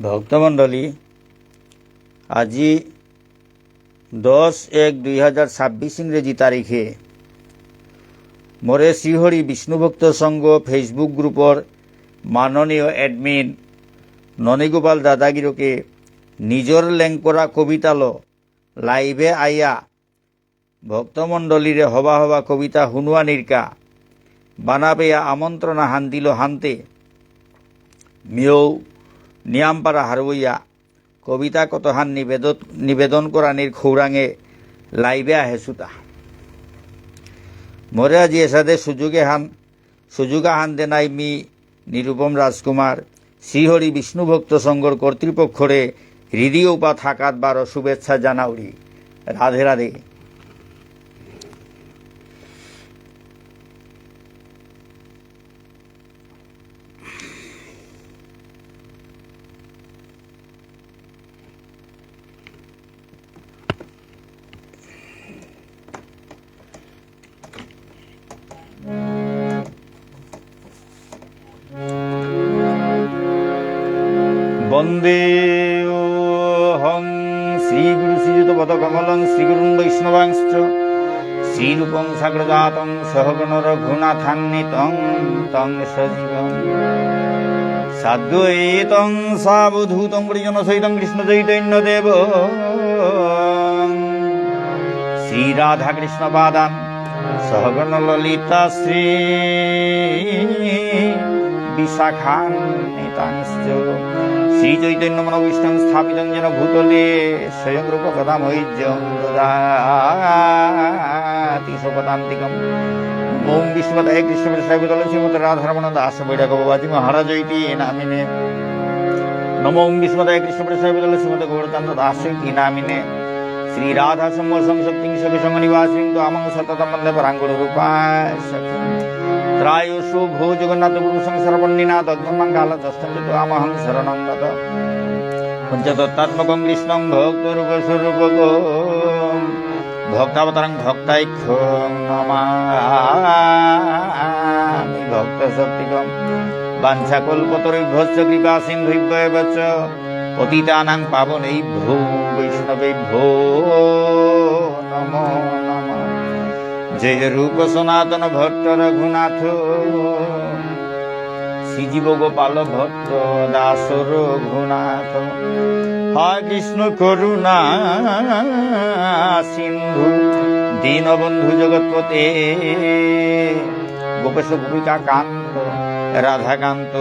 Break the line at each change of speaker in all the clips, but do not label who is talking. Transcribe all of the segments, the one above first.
ভক্তমণ্ডলী, আজি 10-1-2026 ইংরেজি তারিখে মোরে শ্রীহরি বিষ্ণুভক্ত সংঘ ফেসবুক গ্রুপর মাননীয় এডমিন ননীগোপাল দাদাগিরকে নিজর লেঙ্করা কবিতাল লাইভে আইয়া ভক্তমণ্ডলীরে হবা হবা কবিতা হুনুয়া নিরকা বানাবেয়া আমন্ত্রণা হান দিল হানতে মিও নিয়ামপাড়া হারবইয়া কবিতা কত হান নিবেদন করানির খৌরাঙে লাইভে আহে সুতা মোরে আজি এসাদে সুযোগা হান দেনাই মি নিরুপম রাজকুমার শ্রীহরি বিষ্ণুভক্ত সংঘর কর্তৃপক্ষরে হৃদয় উপা থাকাত বারো শুভেচ্ছা জানাউরি। রাধে রাধে। বন্দে হং শ্রীগুরু শ্রীযুত পদকমলং শ্রীগুরুং বৈষ্ণবাংশ্চ শ্রীরূপং সাগ্রজাতং সহগণ রঘুনাথান্বিতং তং সজীবং সাদ্বৈতং সাবধূতং পরিজনসহিতং কৃষ্ণচৈতন্যদেব শ্রীরাধাকৃষ্ণপাদান সহগণ ললিতা শ্রী বিশাখান্বিতাংশ্চ শ্রীচৈতন্য মনোভীষ্টং স্থাপিতং যেন ভূতলে স্বয়ং রূপ কদামৈর্যং দদাতি সপদান্তিকম। ওম বিষ্ণুপদায় কৃষ্ণপ্রসাদ শ্রীমত রাধারমণ দাস বৈরাগবাজি মহারাজ ইতি নামিনে নমো। ওম বিষ্ণুপদায় কৃষ্ণপ্রসাদ শ্রীমত গৌরচন্দ্র দাস ইতি নামিনে শ্রী রাধা সম্বসং শক্তিং সঙ্গ নিবাসিং ত্বামং সততম বন্দে পরাঙ্গুর রূপায় সখিং ত্রায়ুষু ভূ জগন্নাথ পুরুষং সর্বন্নিনাথ অগ্নিমঙ্গল দষ্টমিত আমহং শরণং গত পঞ্চতত্ত্বাত্মকং কৃষ্ণং ভক্তরূপস্বরূপকং ভক্তাবতারং ভক্তাইখ্যং নমামি ভক্তশক্তিকং বাঞ্ছাকল্পতরুভ্যশ্চ কৃপা সিন্ধুভ্যেব চ পতিতানাং পাবনেভ্যো বৈষ্ণবেভ্যো নমো নমঃ। জয় রূপ সনাতন ভট্ট রঘুনাথ শ্রীজীব গোপাল ভট্ট দাস রঘুনাথ হয় কৃষ্ণ করুণা সিন্ধু দীনবন্ধু জগৎপতে গোপেশ গোপিকা কান্ত রাধাকান্ত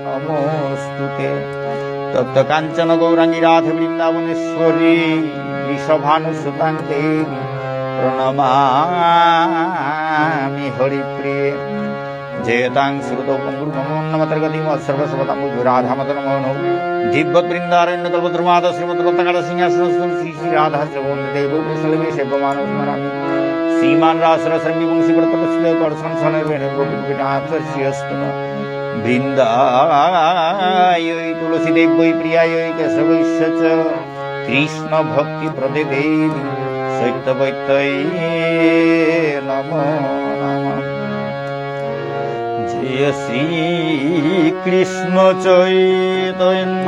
নমস্তুতে। তপ্ত কাঞ্চন গৌরাঙ্গী রাধে বৃন্দাবনেশ্বরী ঋষভানুসুতাং দেবী প্রণমামি হরিপ্রিয়ে। জয়তাং শ্রুতৌ পঙ্গুর্মন্নমতর্গতিমৎসর্বসর্বতাং রাধামতন মোহনৌ দিব্যৎ বৃন্দারণ্য কল্পদ্রুমাদ শ্রীমদ্রত্নকাল সিংহাসনস্থল শ্রী শ্রী রাধা দেব কুশলমে সেবমানৌ স্মরামি। শ্রীমান রাসরসরমি বংশীবর্তপশ্লে কর্ষণ সনর্বেণ গোপীনাথস্যস্তু বৃন্দায় তুলসী দেব্যৈ প্রিয়ায় কেশবৈশ্য চ কৃষ্ণ ভক্তি প্রদে দেবী সৈত্যবৈত্যৈ নমো নমঃ। জয় শ্রী কৃষ্ণ চৈতন্য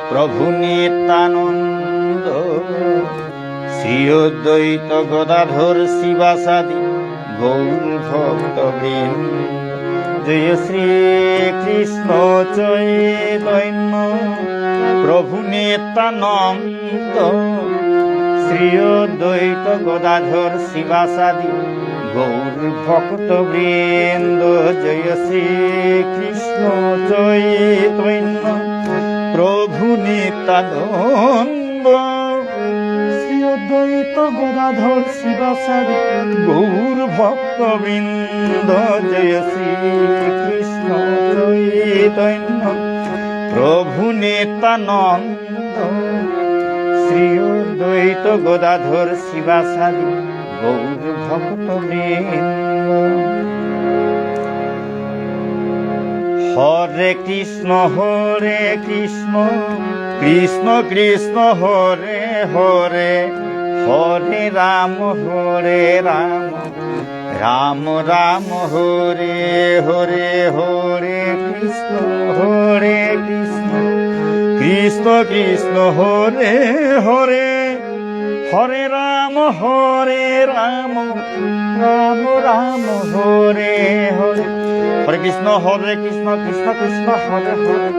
প্রভু নিত্যানন্দ শ্রী অদ্বৈত গদাধর শিবাসাদি গৌর ভক্তবৃন্দ। জয় শ্রী কৃষ্ণ চৈতন্য প্রভু নিত্যানন্দ শ্রী অদ্বৈত গদাধর শিবাসাদি গৌর ভক্তবৃন্দ। জয় শ্রী কৃষ্ণ চৈতন্য প্রভু নিত্যানন্দ শ্রী অদ্বৈত গদাধর শিবাসাদি গৌর ভক্তবৃন্দ। জয় শ্রী কৃষ্ণ চৈতন্য প্রভু নিত্যানন্দ শ্রী অদ্বৈত গদাধর শিবাসাদি গৌর ভক্তবৃন্দ। হরে কৃষ্ণ কৃষ্ণ কৃষ্ণ হরে হরে হরে রাম রাম রাম হরে হরে হরে কৃষ্ণ হরে কৃষ্ণ কৃষ্ণ কৃষ্ণ হরে হরে হরে রাম রাম রাম হরে হরে হরে কৃষ্ণ কৃষ্ণ কৃষ্ণ হরে হরে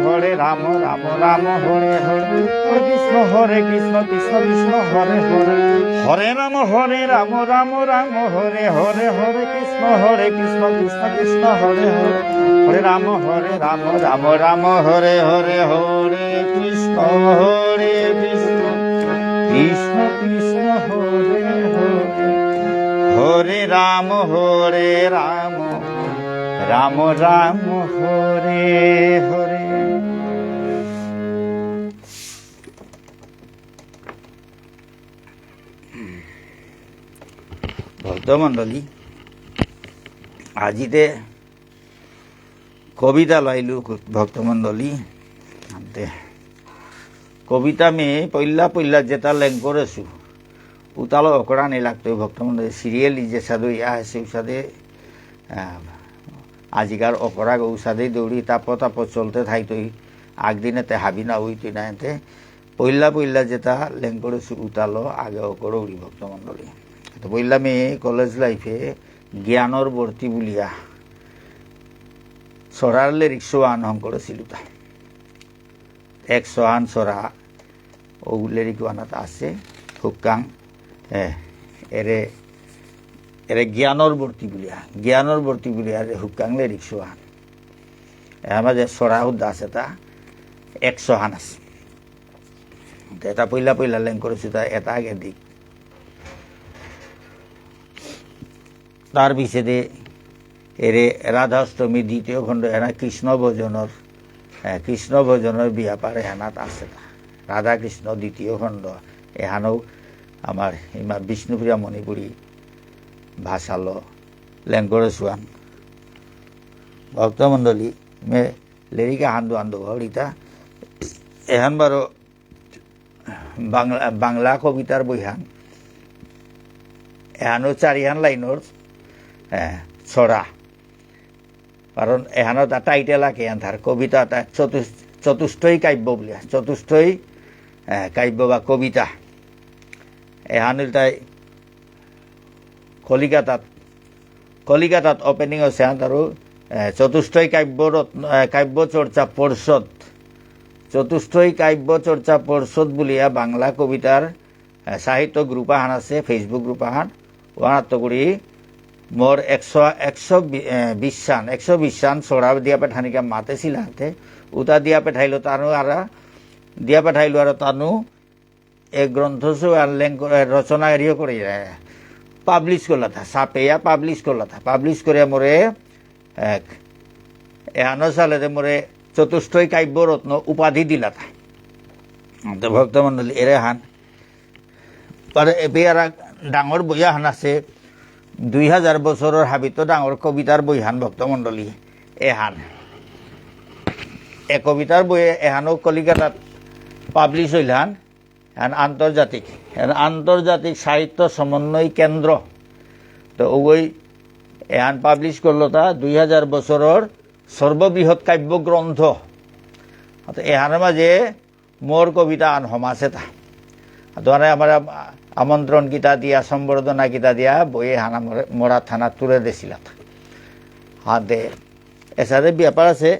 হরে রাম রাম রাম হরে হরে হরে কৃষ্ণ কৃষ্ণ কৃষ্ণ হরে হরে হরে রাম রাম রাম হরে হরে হরে কৃষ্ণ কৃষ্ণ কৃষ্ণ হরে হরে হরে রাম রাম রাম হরে হরে হরে কৃষ্ণ কৃষ্ণ কৃষ্ণ কৃষ্ণ হরে হরে হরে রাম রাম রাম হরে হরে। ভক্তমণ্ডলী আজিতে কবিতা লাইলু ভক্তমণ্ডলী কবিতা আমি পইলা যেটা লেং করেছু উতালো অকরা নেই লাগতো ভক্তমণ্ডলী সিরিয়ালি যে সাদু ইয়া আছে উসাদে আজিকার অকরা উসাদে দৌড়ি তাপ চলতে থাইতই আগদিনেতে হাবি না উইতই না এতে পইলা যেটা লেং করেছু উতালো আগে অকরো উড়ি ভক্তমণ্ডলী তো পইলা আমি কলেজ লাইফে জ্ঞানর বর্তি বুলিয়া চরার লিরিক্স আন হং করেছিল তা 100 আন চরা ও লিরিক আনাত আছে হুকাং এরে এরে জ্ঞানর বর্তি বুলিয়া হুকাং লিরিক্স আন আমার যে চরা হুদ্দা আছে তা 100 আন আছে এটা পইলা লেং করেছি তা এটা আগে দিক তার পিছনে এরে রাধাষ্টমী দ্বিতীয় খণ্ড এনা কৃষ্ণ ভজনের বিয়া পারে হেনাত আছে না রাধা কৃষ্ণ দ্বিতীয় খণ্ড এহানো আমার ইমা বিষ্ণুপ্রিয়া মণিপুরী ভাষালো লেংকরে চুয়ান ভক্তমণ্ডলী মে লেরিকা আন্দো হরিতা এহান বারো বাংলা কবিতার বইহান এহানো 4 লাইনৰ ছড়া কারণ এহানো তা টাইটেল আঁকে আন্ধার কবিতা চতুষ্টয়ী কাব্য বলিয়া চতুষ্টয়ী কাব্য বা কবিতা এহানিল তাই কলিকাতাত ওপেনিং আছে আৰু চতুষ্টয়ী কাব্য চৰ্চা পৰ্ষদ চতুষ্টয়ী কাব্য চৰ্চা পৰ্ষদ বুলিয়া বাংলা কবিতার সাহিত্য গ্রুপ আহান আছে ফেসবুক গ্রুপ আহান ওয়ানাত্ত করি মোর 120 সান ছড়া দিয়া পেঠানিকা মাতেছিল হাতে উতা দিয়া পেঠাইলো তানু আর দিয়া পেঠাইলো আর তানু এক গ্রন্থ রচনা এরিও করে পাবলিশ করলা থা সাপেয়া পাবলিশ করে মোরে এহানো সালে মোরে চতুষ্টয়ী কাব্য রত্ন উপাধি দিলা থা তো ভক্তমণ্ডলী এরে হান এবার ডাঙর বইয়া হান আছে 2000 বছরের হাবিত ডাঙর কবিতার বইহান ভক্তমণ্ডলী এহান কবিতার বইয়ে এহানো কলিকাতাত পাবলিশ হইলান আন্তর্জাতিক সাহিত্য সমন্বয় কেন্দ্র তো ওই এহান পাবলিশ করলো তা 2000 বছরের সর্ববৃহৎ কাব্য গ্রন্থ এহানের মাঝে মোর কবিতা আন সমাছে তা তোমার আমার আমন্ত্রণ গীতা দিয়া সম্বর্ধনা গীতা দিয়া বইয়ে হানা মরা থানা তুলে দিছিল হাতে এসারে ব্যাপার আছে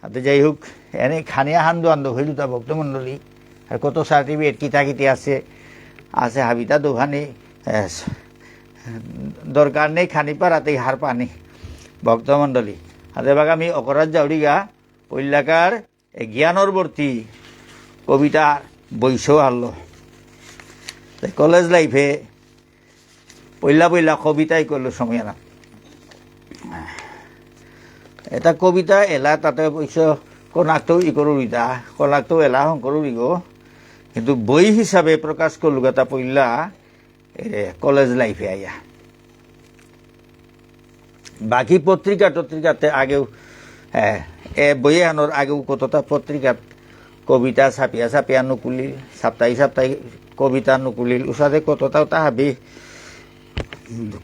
হাতে যাই হোক এনে খানিয়া আন্দো হইল তা ভক্তমণ্ডলী আর কত সার্টিফিকেট কিতা আছে হাবিতা দোকানি দরকার নেই খানি পারাতেই হার পানি ভক্তমণ্ডলী হাতে বাগ আমি অকরাত যাওড়িগা পল্লাকার জ্ঞানর বর্তি কবিতা বইসো আনলো কলেজ লাইফে পইলা কবিতাই করলো সময় না এটা কবিতা এলা তাতে পয়সা কনাকতেও করুড়িতা কনাকতেও এলা করুড়িগ কিন্তু বই হিসাবে প্রকাশ করলু এটা পইলা কলেজ লাইফে আইয়া বাকি পত্রিকাতে আগেও বইয়ে আনোর আগেও কতটা পত্রিকাত কবিতা ছাপিয়া নুকুলিল সাপ্তাহিক কবিতা নুকুলিল উসাদে কতটাও তাহাবি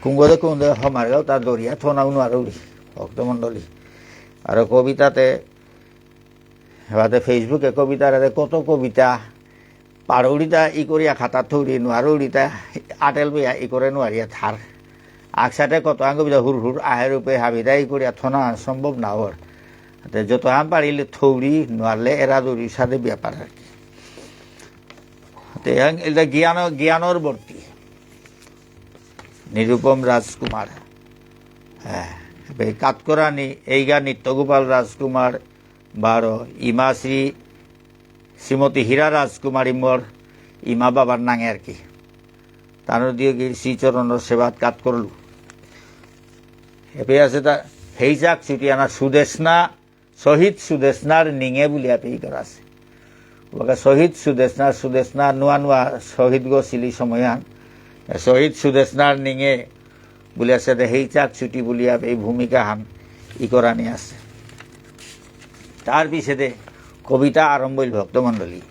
কুঙ্গদে সমারগাঁও তার দরিয়া থনাও নোৱাৰো ভক্তমণ্ডলী আৰু কবিতাতে এবারে ফেসবুকে কবিতার কত কবিতা পারৌড়িতা ই করিয়া খাতা থৌরি নোয়ারৌড়িতা আটেল বইয়া ই করে নোয়ারিয়া থার আকসাতে কত আং কবিতা হুর হুর আহের রূপে হাবিদা ই করিয়া থনা সম্ভব না ওর যত আম পারিলে থৌরি নোয়ারলে এরা দৌড়ির সাথে ব্যাপার আর কি এটা জ্ঞানর বর্তী নিরুপম রাজকুমার হ্যাঁ কাতকরানি এইগা নিত্যগোপাল রাজকুমার বারো ইমাশ্রী শ্রীমতী হীরা রাজকুমার ইমর ইমা বাবার নাঙে আর কি তার দিয়ে গিয়ে শ্রীচরণের সেবাত কাত করলু এপে আছে তা হেই যাক ছুটিয়ানা সুদেশনা শহীদ সুদেশনার নিঙে বলি আপেই করা আছে ওকে শহীদ সুদেশনা নোয়া নোয়া শহীদ গো চিলি সময়হান শহীদ সুদেশনার নিঙে বলি আছে হেই চাক ছুটি বলি এই ভূমিকা হান ই করা নিয়ে আছে তার পিছনে কবিতা আরম্ভ হইল ভক্তমণ্ডলী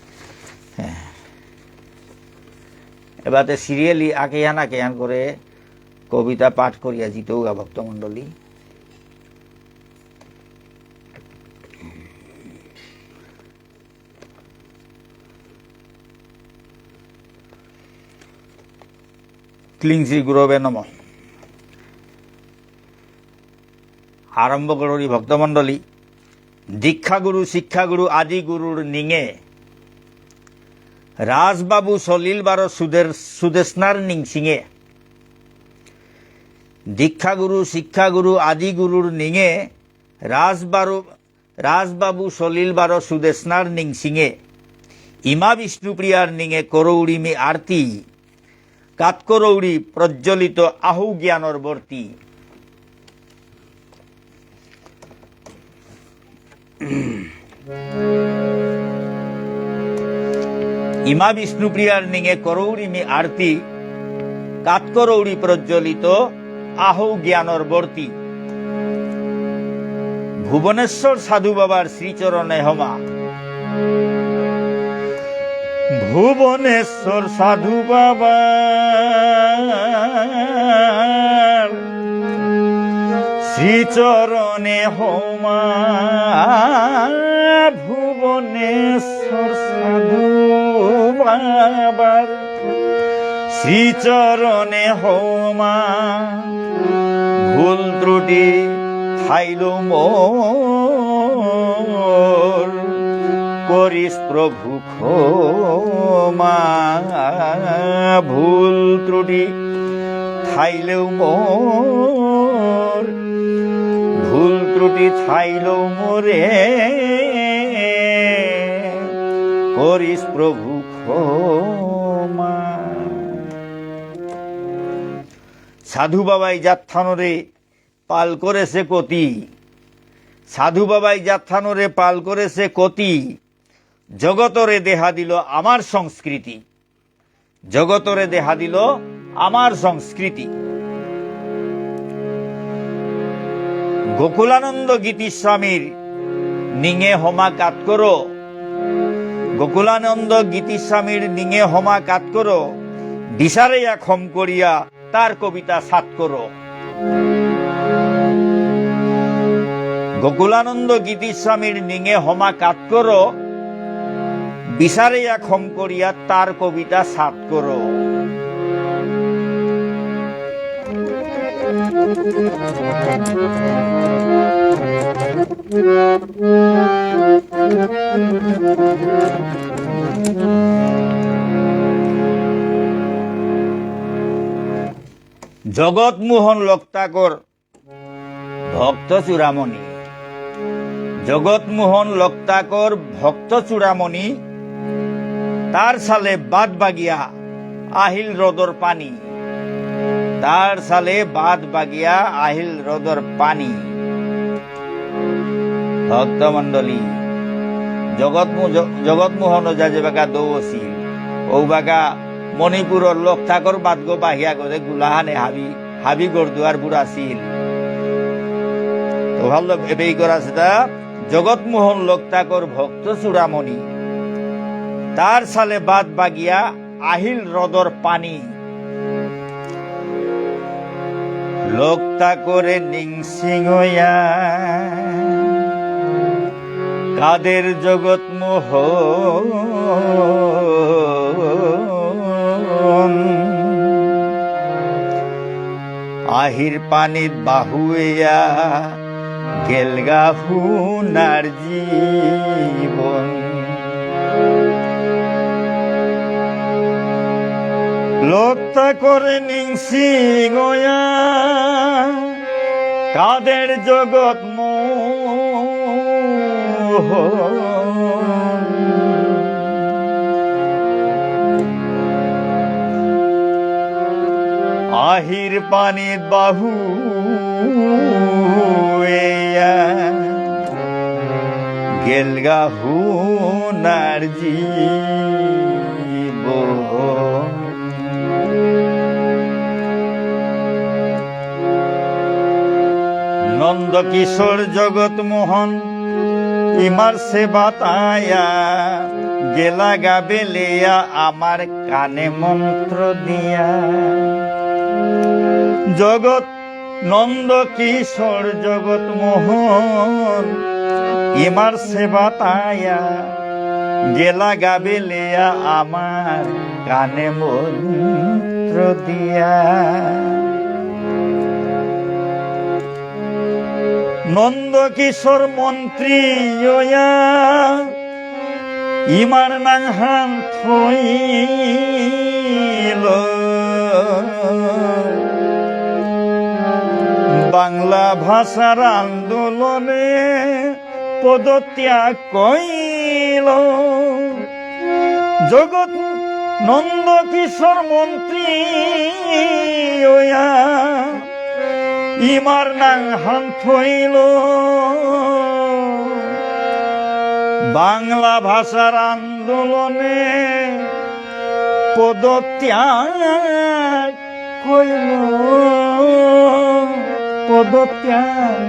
হ্যাঁ এবারে সিরিয়ালি আকেয়ান করে কবিতা পাঠ করিয়া জিতেও গা ভক্তমণ্ডলী ক্লিং শ্রী গুরবে নম আরম্ভ করি ভক্তমণ্ডলী দীক্ষাগুরু শিক্ষাগুরু আদি গুরুর নিঙে রাজবাবু সলিল বারো সুদেশনার নিং সিঙে দীক্ষাগুরু শিক্ষাগুরু আদি গুরুর নিঙে রাজবাবু সলিল বারো সুদেশনার নিং সিঙে ইমা বিষ্ণুপ্রিয়ার নিঙে করৌড়িমি আরতি কাতকরৌড়ি প্রজ্বলিত আহু জ্ঞানর বর্তী ইমা বিষ্ণুপ্রিয়ার নিঙে করৌড়িমি আরতি কাতকরৌড়ি প্রজ্বলিত আহু জ্ঞানর বর্তী ভুবনেশ্বর সাধু বাবার শ্রীচরণে হমা ভুবনেশ্বর সাধু বাবার শ্রীচরণে হমা ভুবনেশ্বর সাধু বাবার শ্রীচরণে হমা ভুল ত্রুটি থাইল মোর করিস প্রভু ক্ষমা ভুল ত্রুটি থাইলেও মোর ভুল ত্রুটি থাইলেও মোরে করিস প্রভু ক্ষমা সাধু বাবাই যাত্রানোরে পাল করেছে কতি সাধু বাবাই যাত্রানোরে পাল করেছে কতি জগতরে দেহা দিল আমার সংস্কৃতি জগতরে দেহা দিল আমার সংস্কৃতি গোকুলানন্দ গীতিস্বামীর নিঙে হমা কাত করো গোকুলানন্দ গীতিস্বামীর নিঙে হমা কাত করো বিচারেয়া ক্ষম করিয়া তার কবিতা সাত করো গোকুলানন্দ গীতিস্বামীর নিঙে হমা কাত করো বিচারেয়া ক্ষম করিয়া তার কবিতা সাত করো জগৎমোহন লক্তাকর ভক্ত চূড়ামণি জগৎমোহন লক্তাকর ভক্ত চূড়ামণি তার সালে বাদ বাগিয়া আহিল হ্রদর পানি তার সালে বাদ বাগিয়া আহিল হ্রদর পানি ভক্তমণ্ডলী জগৎমোহন যাজে বাগা দৌছিল ও বাগা মণিপুরের লক্তাকর বাদ গো বাহিয়া গলে গুলাহানে হাবি গড়দুয়ার বুড়া ছিল তো ভালো এবেই করা সেটা জগৎমোহন লক্তাকর ভক্ত চূড়ামণি তার সালে বাদ বাগিয়া আহিল হ্রদর পানি লক্তাকরে নিংসিংয়া কাদের জগৎ মোহন আহির পানিত বাহুয়া গেলগা হুনার জীবন লোকটা করে নিংসিংয়া কাদের জগৎ মোহন আহির পানিত বাহু গেলগা হুনার জীবন নন্দ কিশোর জগৎ মোহন ইমার সেবা তায়া গেলা গাবে লেয়া আমার কানে মন্ত্র দিয়া জগৎ নন্দ কিশোর জগৎ মোহন ইমার সেবা তায়া গেলা গাবে লেয়া আমার কানে মন্ত্র দিয়া নন্দ কিশোর মন্ত্রী ইমার নাংহান থইল বাংলা ভাষার আন্দোলনে পদত্যাগ কইল জগৎ নন্দ কিশোর মন্ত্রী ইমার নাংহান থইল বাংলা ভাষার আন্দোলনে পদত্যাগ কইল পদত্যাগ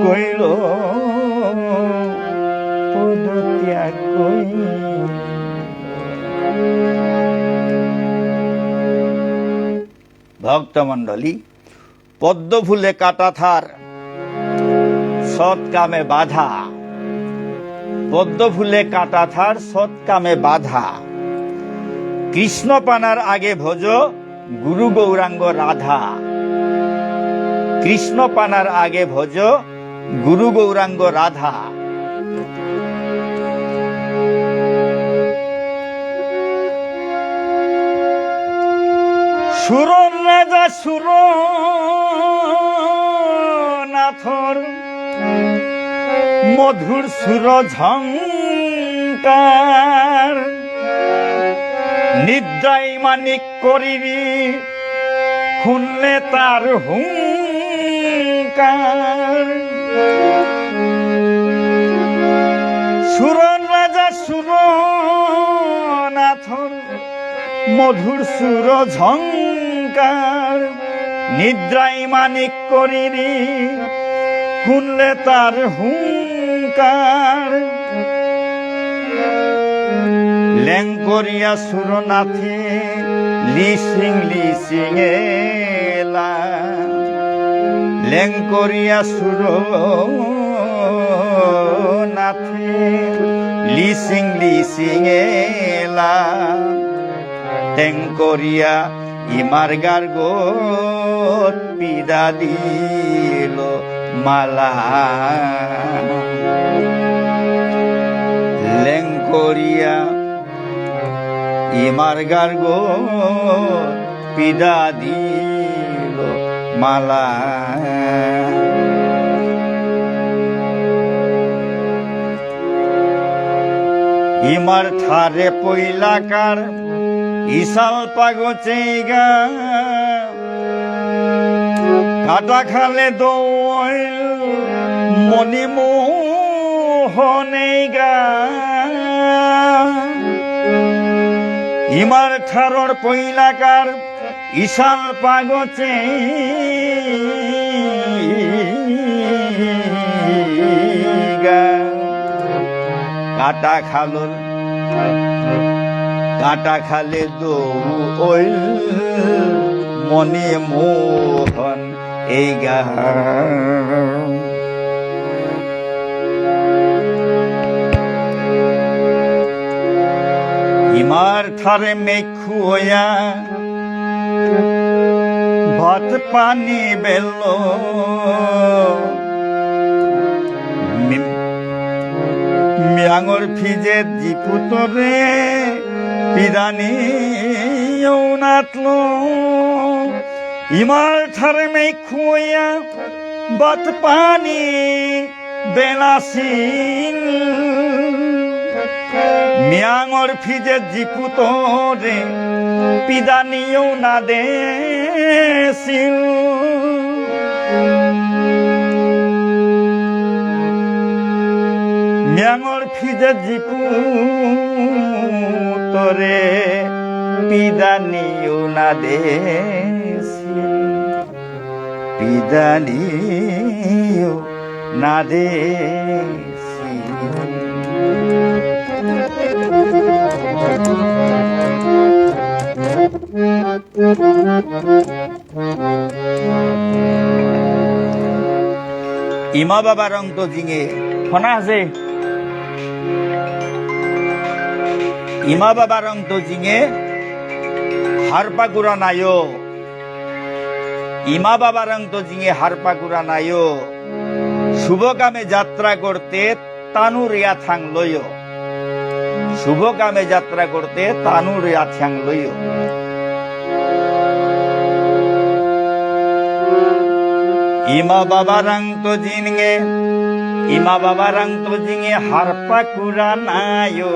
কইল পদত্যাগ কইল ভক্তমণ্ডলী পদ্ম ফুলে কাটা থার সৎ কামে বাধা পদ্ম ফুলে কাটা থার সৎ কামে বাধা কৃষ্ণ পানার আগে ভোজ গুরু গৌরাঙ্গ রাধা কৃষ্ণ পানার আগে ভোজ গুরু গৌরাঙ্গ রাধা সুরন রাজা সুরনাথর মধুর সুর ঝঙ্কার নিদ্রায় মানিক করিবি শুনলে তার হুঙ্কার সুরন রাজা সুরনাথর মধুর সুর ঝঙ্কার নিদ্রায় মানিক করিবি শুনলে তার হুঙ্কার ল্যাং করিয়া সুরনাথে লিসিং লিসিং এলা ল্যাং করিয়া সুরনাথে লিসিং লিসিং এলা টেং করিয়া ইমার গার্গত পিদা দিল মালা লেং করিয়া ইমার গার্গত পিদা দিল মালা ইমার থারে পইলাকার ইশাল পাগচেগা কাটা খালে দৌল মণিমোহনেগা ইমার থারর পইলাকার ইশাল পাগচে কাটা খালর কাটা খালে দৌল মণিমোহন এই গা থারে মেখুয়া ভাত পানি বেল মিয়াঙর ফিজে জিপুতরে পিদানি নাতলো ইমার থারে মেখুয়া ভাত পানি বেলাসিন মিয়াঙর ফিজে জিপুতরে পিদানিও না দেছিল মিয়াঙর ফিজে জিপুতরে পিদানিও না দেছিল পিদানিও না দেছিল ইমা বাবা রং তো জিঙে শোনা আছে ইমা বাবা রং তো জিঙে হারপা গুড়া নাইও ইমা বাবা রং তো জিঙে হারপা গুড়া নাইও শুভ কামে যাত্রা করতে তানুরিয়া থাং লইও শুভ কামে যাত্রা করতে তানুরিয়া থাং লইও ইমা বাবা রং তো জিঙে ইমা বাবা রং তো জিঙে হারপা কুড়া নাইও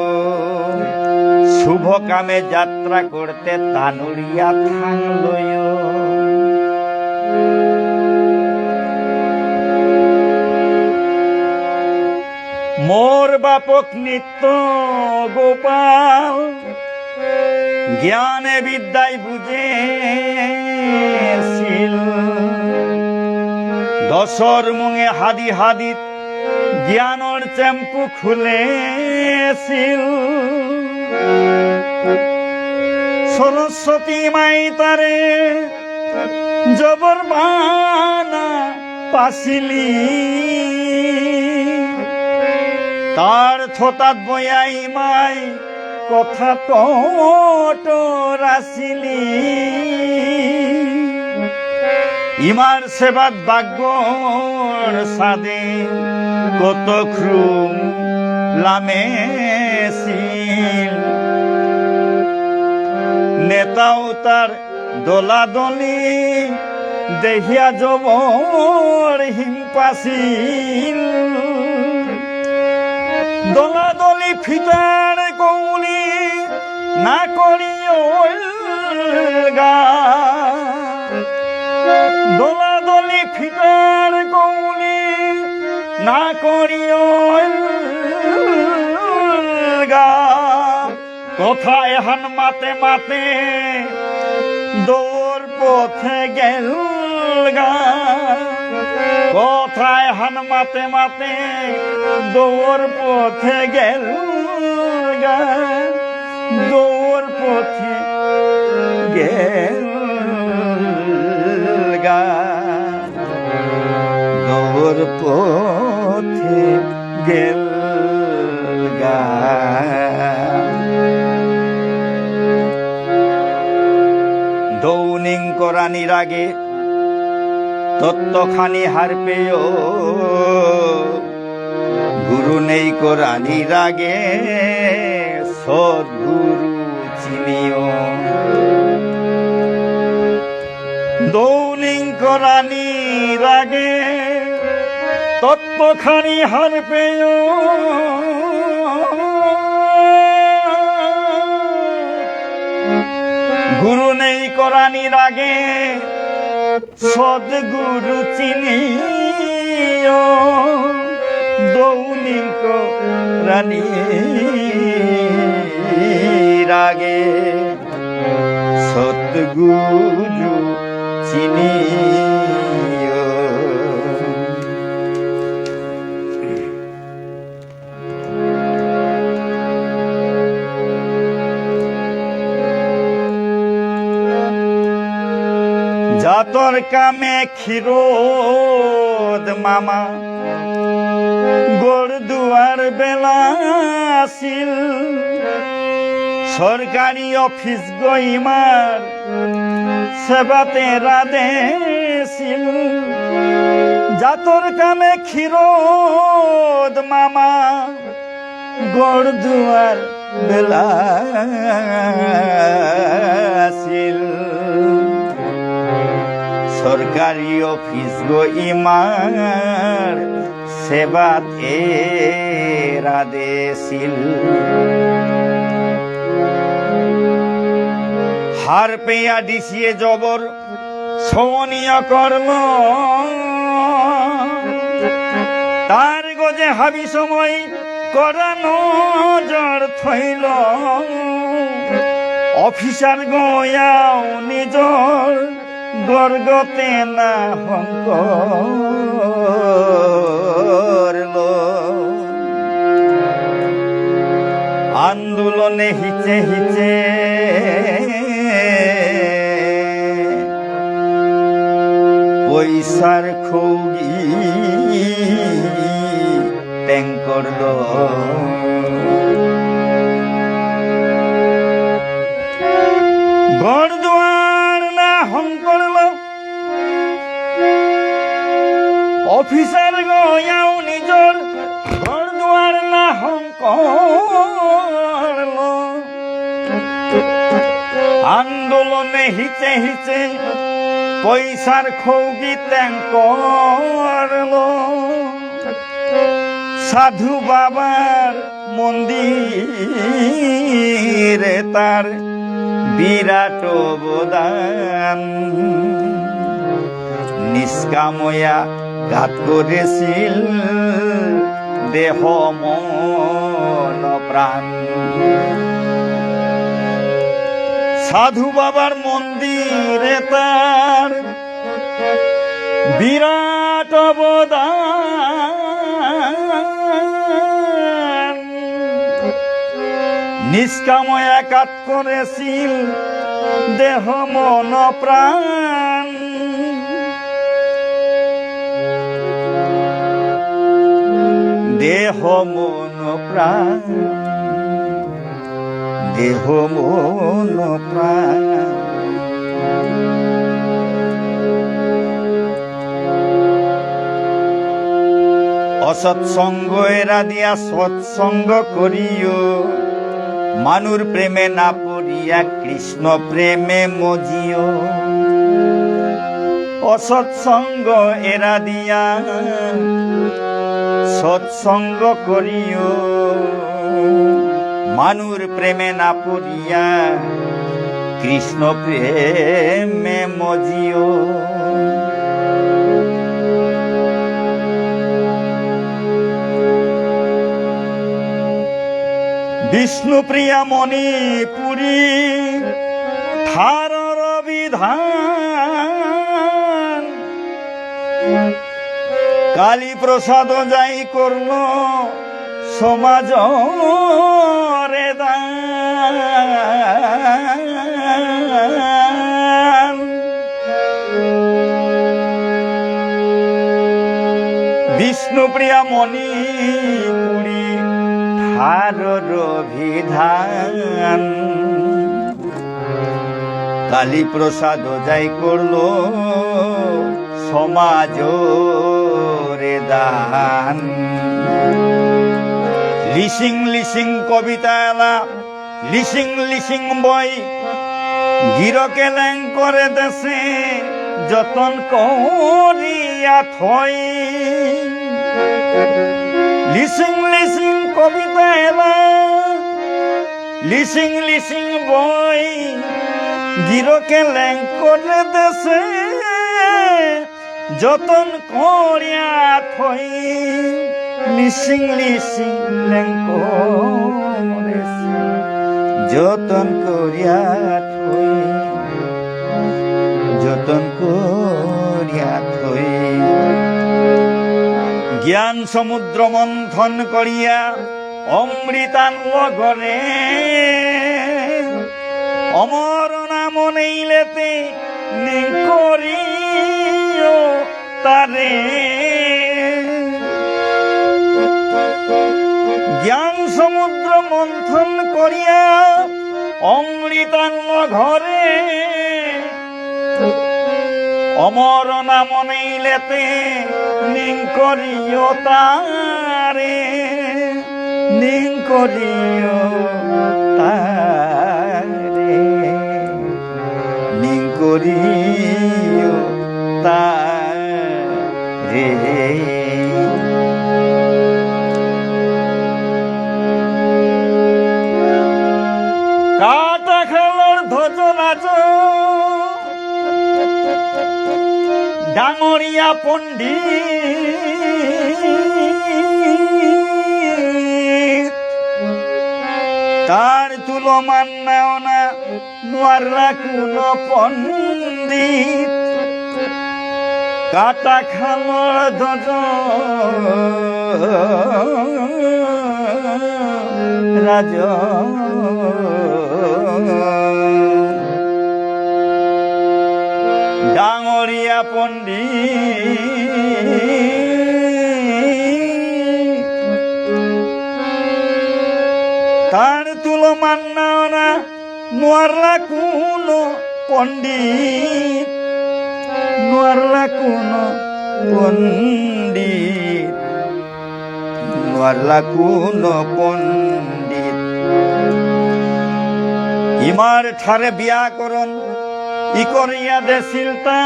শুভ কামে যাত্রা করতে তানুরিয়া থাং লইও মোর বাপক নিত্য গোপাল জ্ঞানে বিদ্যায় বুঝেছিল দশর মুঙে হাদি হাদি জ্ঞানর চেম্পু খুলেছিল সরস্বতী মাই তারে জবর বানা পাশিলি তার থতাত বয়াই মাই কথা টট রাসিলি ইমার সেবাত বাগ্যর সাদে কত ক্রুম লামেছিল নেতাও তার দোলাদলি দেখিয়া জবর হিমপাসিল দোলাদলি ফিতার কৌলি না করিও গা দোলাদলি ফিতার কৌলি না করিও গা কথা এহান মাতে মাতে দৌড় পথে গেল গা কথা এহান মাতে মাতে দৌড় পথে গেল গা দৌড় পথে গেল গা দৌড় পথে গেল গা দৌনিং করানির আগে তত্ত্বখানি হার পেয় গুরু নেই করানির আগে সদ্গুরু চিনিও দৌনিং করানির আগে তত্ত্বখানি হার পেয় গুরু নেই করানির আগে সদ্গুরু চিনিও দৌনিং করানির আগে সদ্গুরু চিনিও জাতর কামে ক্ষীরোদ মামা গোড় দুয়ার বেলাছিল সরকারি অফিস গইমার সেবাতে রাধেছিল জাতর কামে ক্ষীরোদ মামা গড় দুয়ার বেলাছিল সরকারি অফিস গইমার সেবাতে রাধেছিল হার পেয়া দিছিয়ে জবর সৌনীয় কর্ম তার গজে হাবি সময় করানো জ্বর থইল অফিসার গয়াও নিজর গর্গতে না হংক আন্দোলনে হিচে হিচে পয়সার খৌগি ট্যাং করল গড়দুয়ার না হং করল অফিসার গয়াও নিজর গড়দুয়ার না হং করল আন্দোলনে হিচে হিচে পয়সার খৌগি ট্যাং করল সাধু বাবার মন্দিরে তার বিরাট অবদান নিষ্কাময়া ঘাত করেছিল দেহ মন প্রাণ সাধু বাবার মন্দিরে তার বিরাট অবদান নিষ্কাময়া কাজ করেছিল দেহ মন প্রাণ দেহ মন প্রাণ দেহ মন প্রাণ অসৎসঙ্গ এরা দিয়া সৎসঙ্গ করিও মানুর প্রেমে না পড়িয়া কৃষ্ণ প্রেমে মজিও অসৎসঙ্গ এরা দিয়া সৎসঙ্গ করিও মানুর প্রেমে না পড়িয়া কৃষ্ণ প্রেমে মজিও বিষ্ণুপ্রিয়া মণিপুরী ঠারর বিধান কালী প্রসাদ যাই করল সমাজ রে দান বিষ্ণুপ্রিয়া মণিপুরী ঠারর বিধান কালী প্রসাদ যাই করল সমাজ রে দান লিসিং লিসিং কবিতা এলা লিসিং লিসিং বই গিরকে ল্যাং করে দেশে যতন করিয়া থই লিসিং লিসিং কবিতা এলা লিসিং লিসিং বই গিরকে ল্যাং করে দেশে যতন করিয়া থই লিসিং লিসিং ল্যাং করেছে যতন করিয়া থই যতন করিয়া থই জ্ঞান সমুদ্র মন্থন করিয়া অমৃতাঙ্গ গরে অমর নাম নেইলেতে করিও তারে জ্ঞান সমুদ্র মন্থন করিয়া অমৃতান্ন ঘরে অমর নাম নেইলেতে নিং করিও তারে, নিং করিও তারে, নিং করিও তারে। কাটা খেলার ধ্বজ নাচ ডাঙরিয়া পণ্ডিত, তার তুলো মান্নাও না নোয়ারা কোন পণ্ডিত। কাটা খালোর ধ্বজ রাজ ডাঙরিয়া পণ্ডিত, তার তুলো মান্নাও না নোয়ারা কোন পণ্ডিত, নোয়ারা কোন পণ্ডিত, নোয়ারা কোন পণ্ডিত। ইমার ঠারে বিয়া করন ই করিয়া দেছিল তা,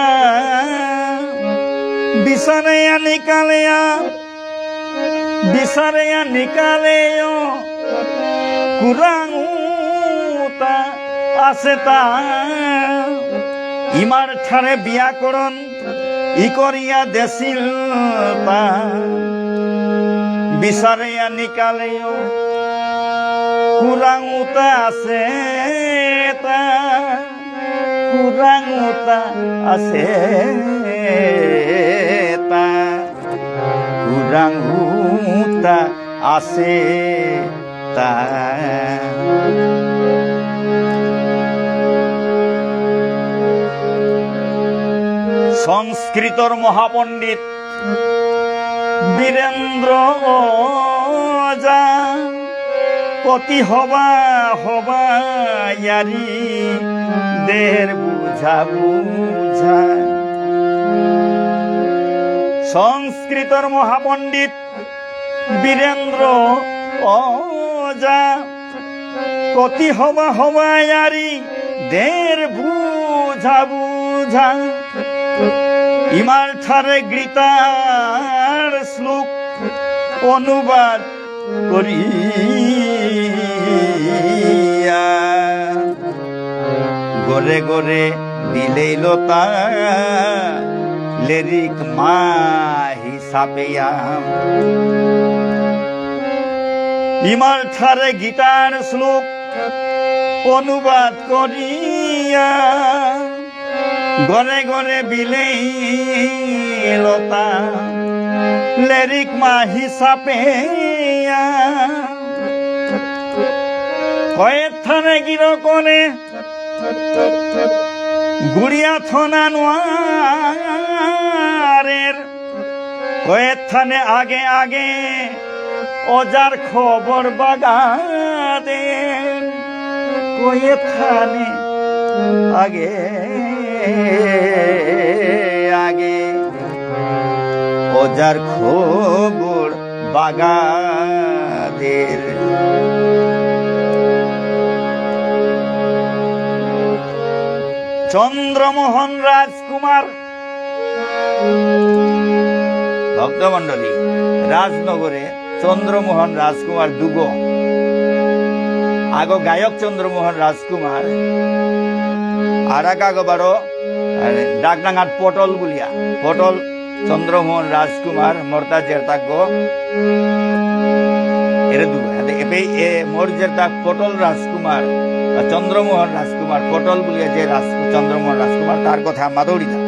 বিচারেয়া নিকালেয়া, বিচারেয়া নিকালেও কুরাঙুতা আছে তা। ইমার ঠারে বিয়া করন ই করিয়া দেছিল তা, বিচারেয়া নিকালেও কুরাঙুতা আছে তা, কুরাঙুতা আছে তা, কুরাঙুতা আছে তা। সংস্কৃতর মহাপণ্ডিত বীরেন্দ্র ওজা কতি হবা হবা ইয়ারি দের বুঝা বুঝা। সংস্কৃতর মহাপণ্ডিত বীরেন্দ্র ওজা কতি হবা হবা ইয়ারি দের বুঝা বুঝা। ইমার ঠারে গীতার শ্লোক অনুবাদ করিয়া গরে গরে দিলেইল তা লেরিক মা হিসাবে। ইমার ঠারে গীতার শ্লোক অনুবাদ করিয়া গরে গরে বিলেইল তা লেরিক মা হিসাবে। কয়েক থানে গির করে গুড়িয়া থনা নোয়ারের, কয়েক থানে আগে আগে ওজার খবর বাগাদের, কয়েক থানে আগে আগে ওজার খবর বাগাদের। চন্দ্রমোহন রাজকুমার ভক্তমন্ডলী রাজনগরে চন্দ্রমোহন রাজকুমার দুগ আগ গায়ক চন্দ্রমোহন রাজকুমার আর এক আগ বারো ডাকডাঙ্গাত পটল বুলিয়া পটল চন্দ্রমোহন রাজকুমার মর্তা জেরতাগ এর দুগ এ মোর জেরতাগ পটল রাজকুমার চন্দ্রমোহন রাজকুমার পটল বুলিয়া যে চন্দ্রমোহন রাজকুমার তার কথা মাদৌড়িতা।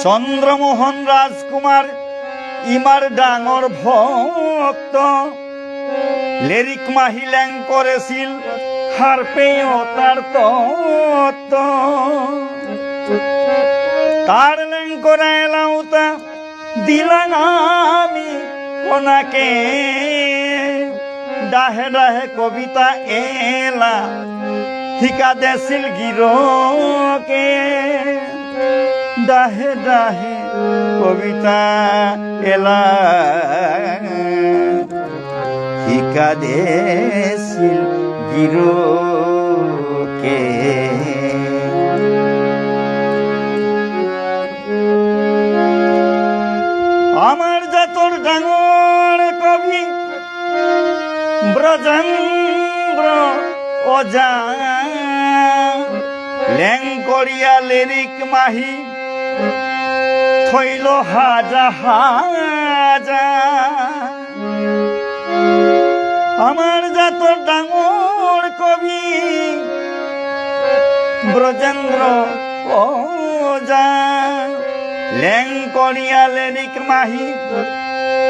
চন্দ্রমোহন রাজকুমার ইমার ডাঙর ভক্ত, লেরিক মাহি ল্যাং করেছিল হার পেয়েও তার তত্ত্ব। তার ল্যাং করে এলাউতা দিলাম আমি কোনাকে, ডাহে ডাহে কবিতা এলা ঠিকা দেছিল গিরকে ডাহে ডাহে কবিতা এলা ঠিকা দেছিল গিরকে আমার জাতর ডাঙর কবি ব্রজেন্দ্র ওজা লেং করিয়া লিরিক মাহি থইল হাজা হাজা আমার জাতর ডাঙর কবি ব্রজেন্দ্র ওজা লেং করিয়া লিরিক মাহি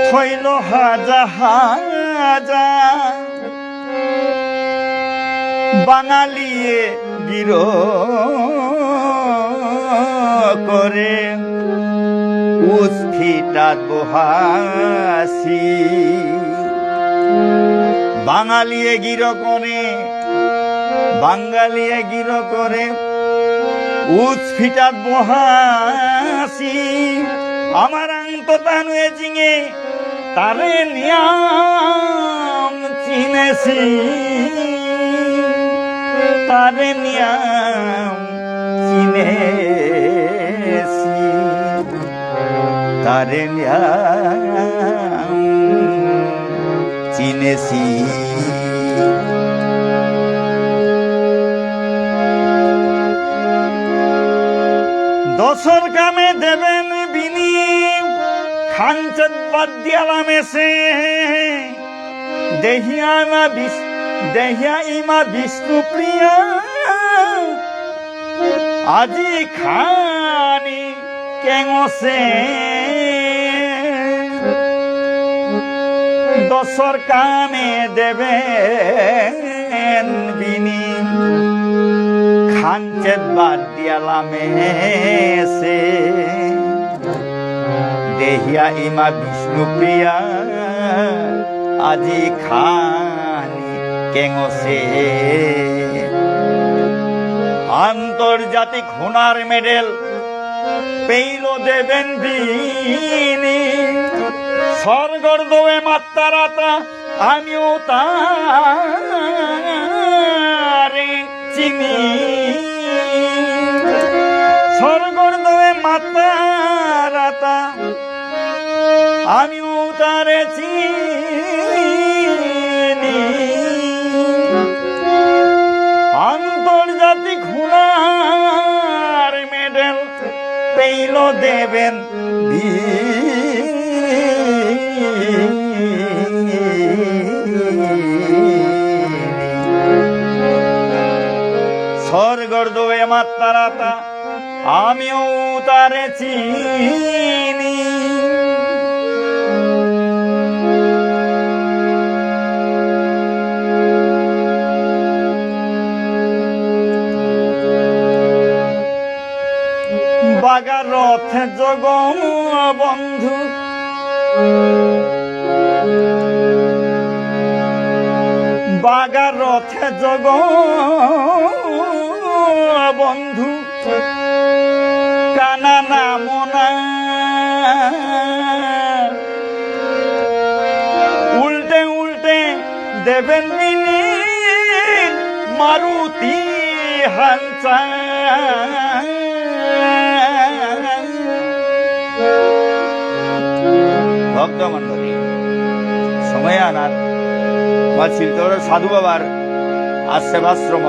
থইল হাজা হাজা বাঙালিয়ে গির করে উস্ফিটাত বহাসি বাঙালিয়ে গির করে বাঙালিয়ে গির করে উস্ফিটাত বহাসি আমার আন্ত তানুয়ে জিঙে তারে নিয়াম চিনেছি তারে নিয়াম চিনেছি তারে নিয়াম চিনেছি দশর কামে দেবেন বিনি খানচত বাদ দিয়ালাম এসে দেহিয়া ইমা বিষ্ণু প্রিয়া আজি খানি কেঙসে দশর কামে দেবেন বিনি খানচত বাদ দিয়ালামে সে দেহিয়া ইমা বিষ্ণু প্রিয়া আজি খানি কেঙসে আন্তর্জাতিক হুনার মেডেল পেইল দেবেন বিনি স্বর্গর দোয়ে মাত্তারাতা আমিও তারে চিনি স্বর্গর দোয়ে মাত্তারাতা আমিও তারে চিনি আন্তর্জাতিক হুনার মেডেল পেইল দেবেন স্বর্গর দোয়ে মাত্তারাতা আমিও তারে চিনি বাগার রথে জগম বন্ধু বাগার রথে জগ বন্ধু কানা নামনা উল্টে উল্টে দেবেন মিনি মারুতি হাঞ্চা ভক্ত মন্ডলী সময় আনার বা শিলচরের সাধু বাবার আশ্রম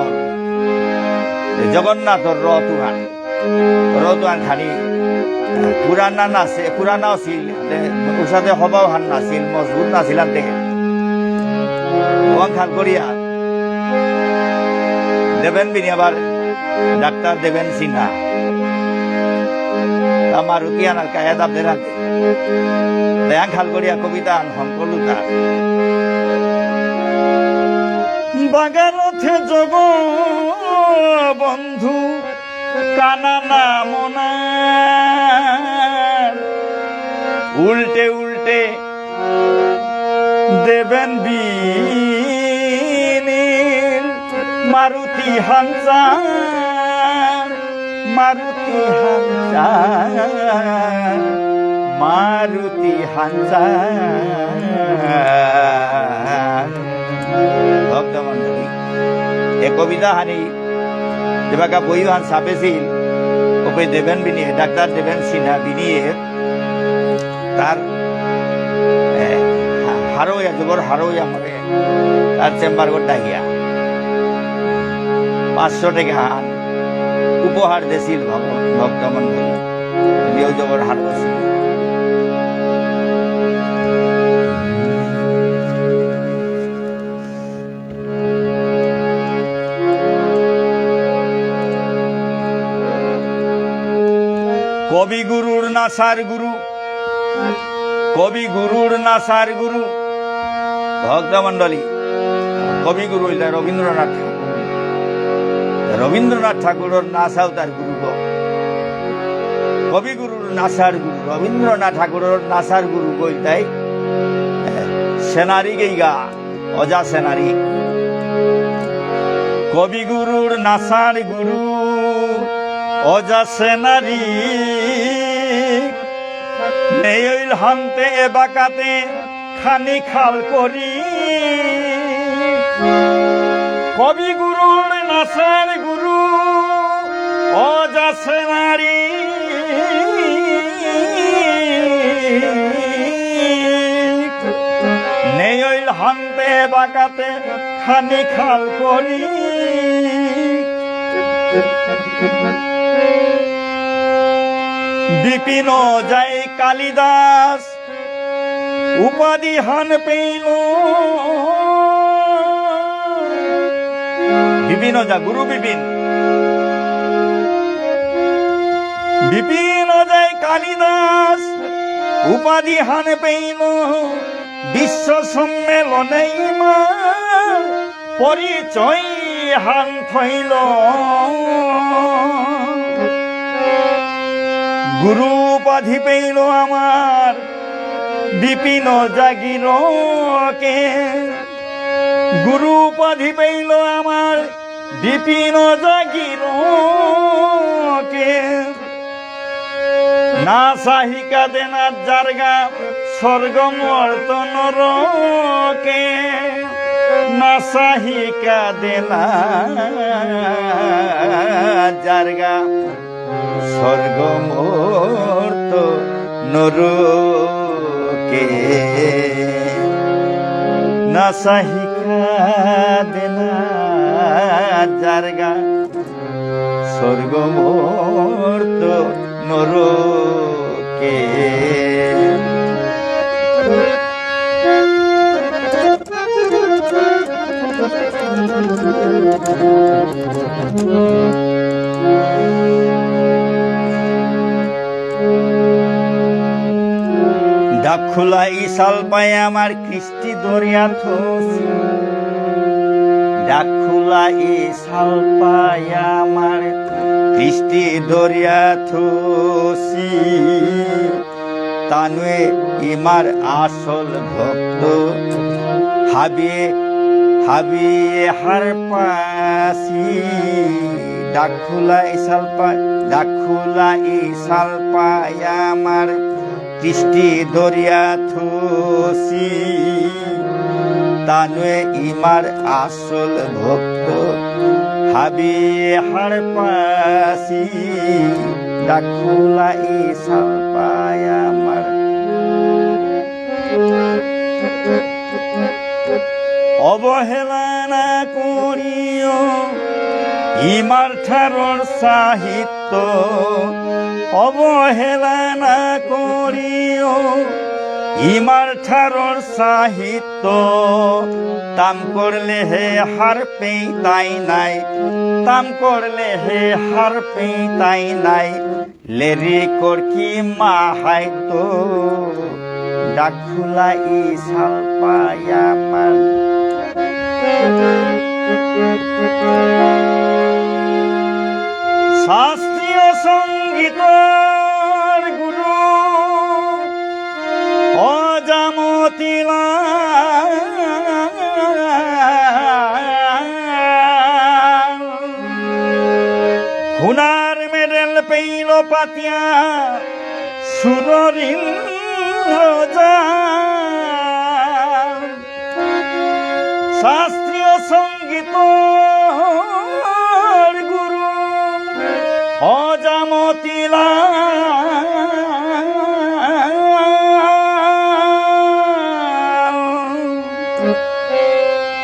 জগন্নাথর রতুহান খানি পুরানা নাচে পুরানা আছিল উষাতে হবাও হান নাছিল মজবুত নাছিলাম থেকে খান করিয়া দেবেন বিনি আবার ডাক্তার দেবেন সিনহা মারুতি আনার কায়াত আপনার হাতে দেয়াং খাল করিয়া কবিতা হংকলুতা বাগারথে জগ বন্ধু কানা নামনা উল্টে উল্টে দেবেন বি মারুতি হাঞ্চার মারুতি হাঞ্চার মারুতি হাঞ্চার ভক্তমণ্ডলী এ কবিতা হানি যেবাকা বইহান ছাপেছিল ওকে দেবেন বিনিয়ে ডাক্তার দেবেন সিনহা বিনিয়ে তার হারোয়া যুগর হারোয়া মরে তার চেম্বার গো ডাহিয়া 500 টাকা উপহার দিয়েছিল ভক্তমণ্ডলী নিউ জগর হারো ছিল কবিগুরুর নাসার গুরু কবিগুরুর নাসার গুরু ভক্তমণ্ডলী কবিগুরু রবীন্দ্রনাথ ঠাকুর রবীন্দ্রনাথ ঠাকুরের নাসাও তার গুরু কবিগুরুর নাসার গুরু রবীন্দ্রনাথ ঠাকুরের নাসার গুরু কই তাই সেনারি গেইগা অজা সেনারি কবিগুরুর নাসার গুরু অজা সেনারি নেইল হানতে বাকাতে খানি খাল করি কবিগুরুর নাসার গুরু অজা সেনারি নেইল হানতে বাকাতে খানি খাল করি বিপিন যায় কালিদাস উপাধি হান পেল বিপিন যা গুরু বিপিন বিপিন যায় কালিদাস উপাধি হান পেল বিশ্ব সম্মেলনে পরিচয় হান থইল গুরু উপাধি পেল আমার বিপিন জাগিরকে গুরু উপাধি পেল আমার বিপিন জাগিরকে না সাহিকা দেনার জারগা স্বর্গ মর্ত নরকে না সাহিকা দেনা জারগা স্বর্গ মর্ত নরকে না সাহিকা দেনা জারগা স্বর্গ মর্ত নরকে ডাকুলা ইসাল পায় আমার কৃষ্টি দরিয়া থসি ডাকুলা ইসাল পায় আমার কৃষ্টি দরিয়া থসি তানুয়ে ইমার আসল ভক্ত হাবিয়ে হাবিয়ে হার পাসি ডাকুলা ইসাল পায় আমার কৃষ্টি দরিয়া থসি তানুয়ে ইমার আসল ভক্ত হাবি হার পাসি ডাকুলা ইসাল পায় আমার অবহেলা না করিও ইমার ঠারর সাহিত্য অবহেলা না করিও ইমার ঠারর সাহিত্য তাম করলে হে হার পেই তাই নাই তাম করলে হে হার পেই তাই নাই লেরি কর কি মা হাইতো ডাকুলা ইসাল পায় আমার শাস্ত্রীয় সঙ্গীতর গুরু অজামতিলা সুররিন্দ্রজাল শাস্ত্রীয় সঙ্গীত গুরু অজামতিলা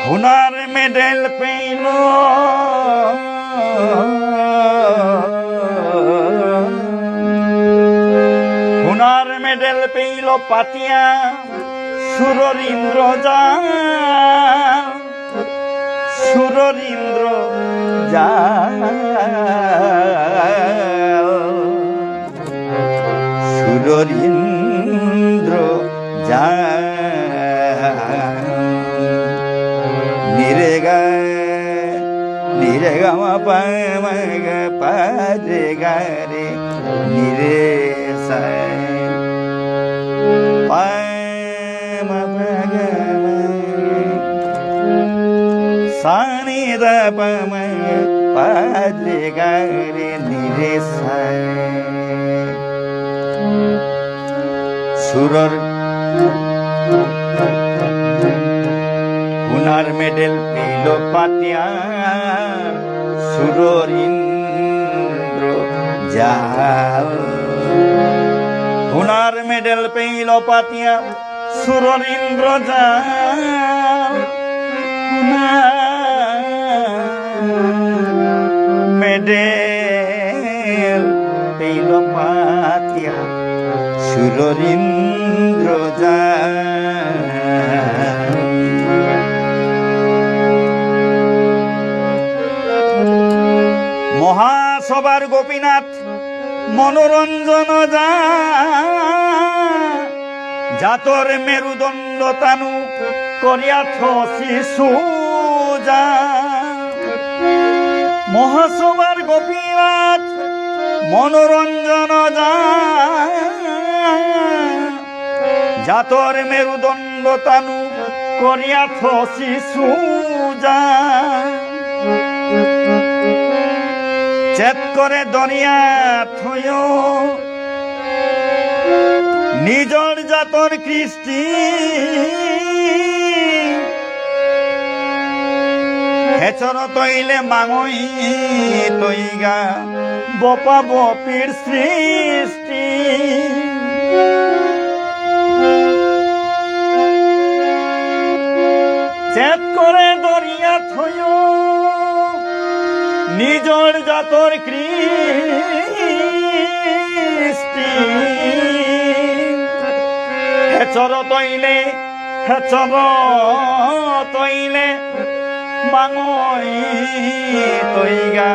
হুনার মেডেল পেল হুনার মেডেল পেল পাতিয়া সুররিন্দ্রজাল সুররিন্দ্রজাল সুররিন্দ্রজাল নিরেগা নিরেগা মা পা মা গা পা রে গা রে নিরে সা পা মা পা গা মা সা নি দা পা মা পা রে গা রে নিরে সা সুরর হুনার মেডেল পেল পাতিয়া সুররিন্দ্রজাল হুনার মেডেল পেল পাতিয়া সুররিন্দ্রজাল মেডেল পেল পাতিয়া সুররিন্দ্রজাল মহাসভার গোপীনাথ মনোরঞ্জন জাতর মেরুদণ্ড তানু করিয়াছ শিশু যা মহাসভার গোপীনাথ মনোরঞ্জন জাতর মেরুদণ্ড তানু করিয়াছ শিশু যা চেত করে দরিয়া থয় নিজর জাতর কৃষ্টি হেচর তৈলে মাঙই তৈগা বপা বপির সৃষ্টি চেত করে দরিয়া থয় নিজর জাতর কৃষ্টি হেচর তৈলে মাঙই তৈগা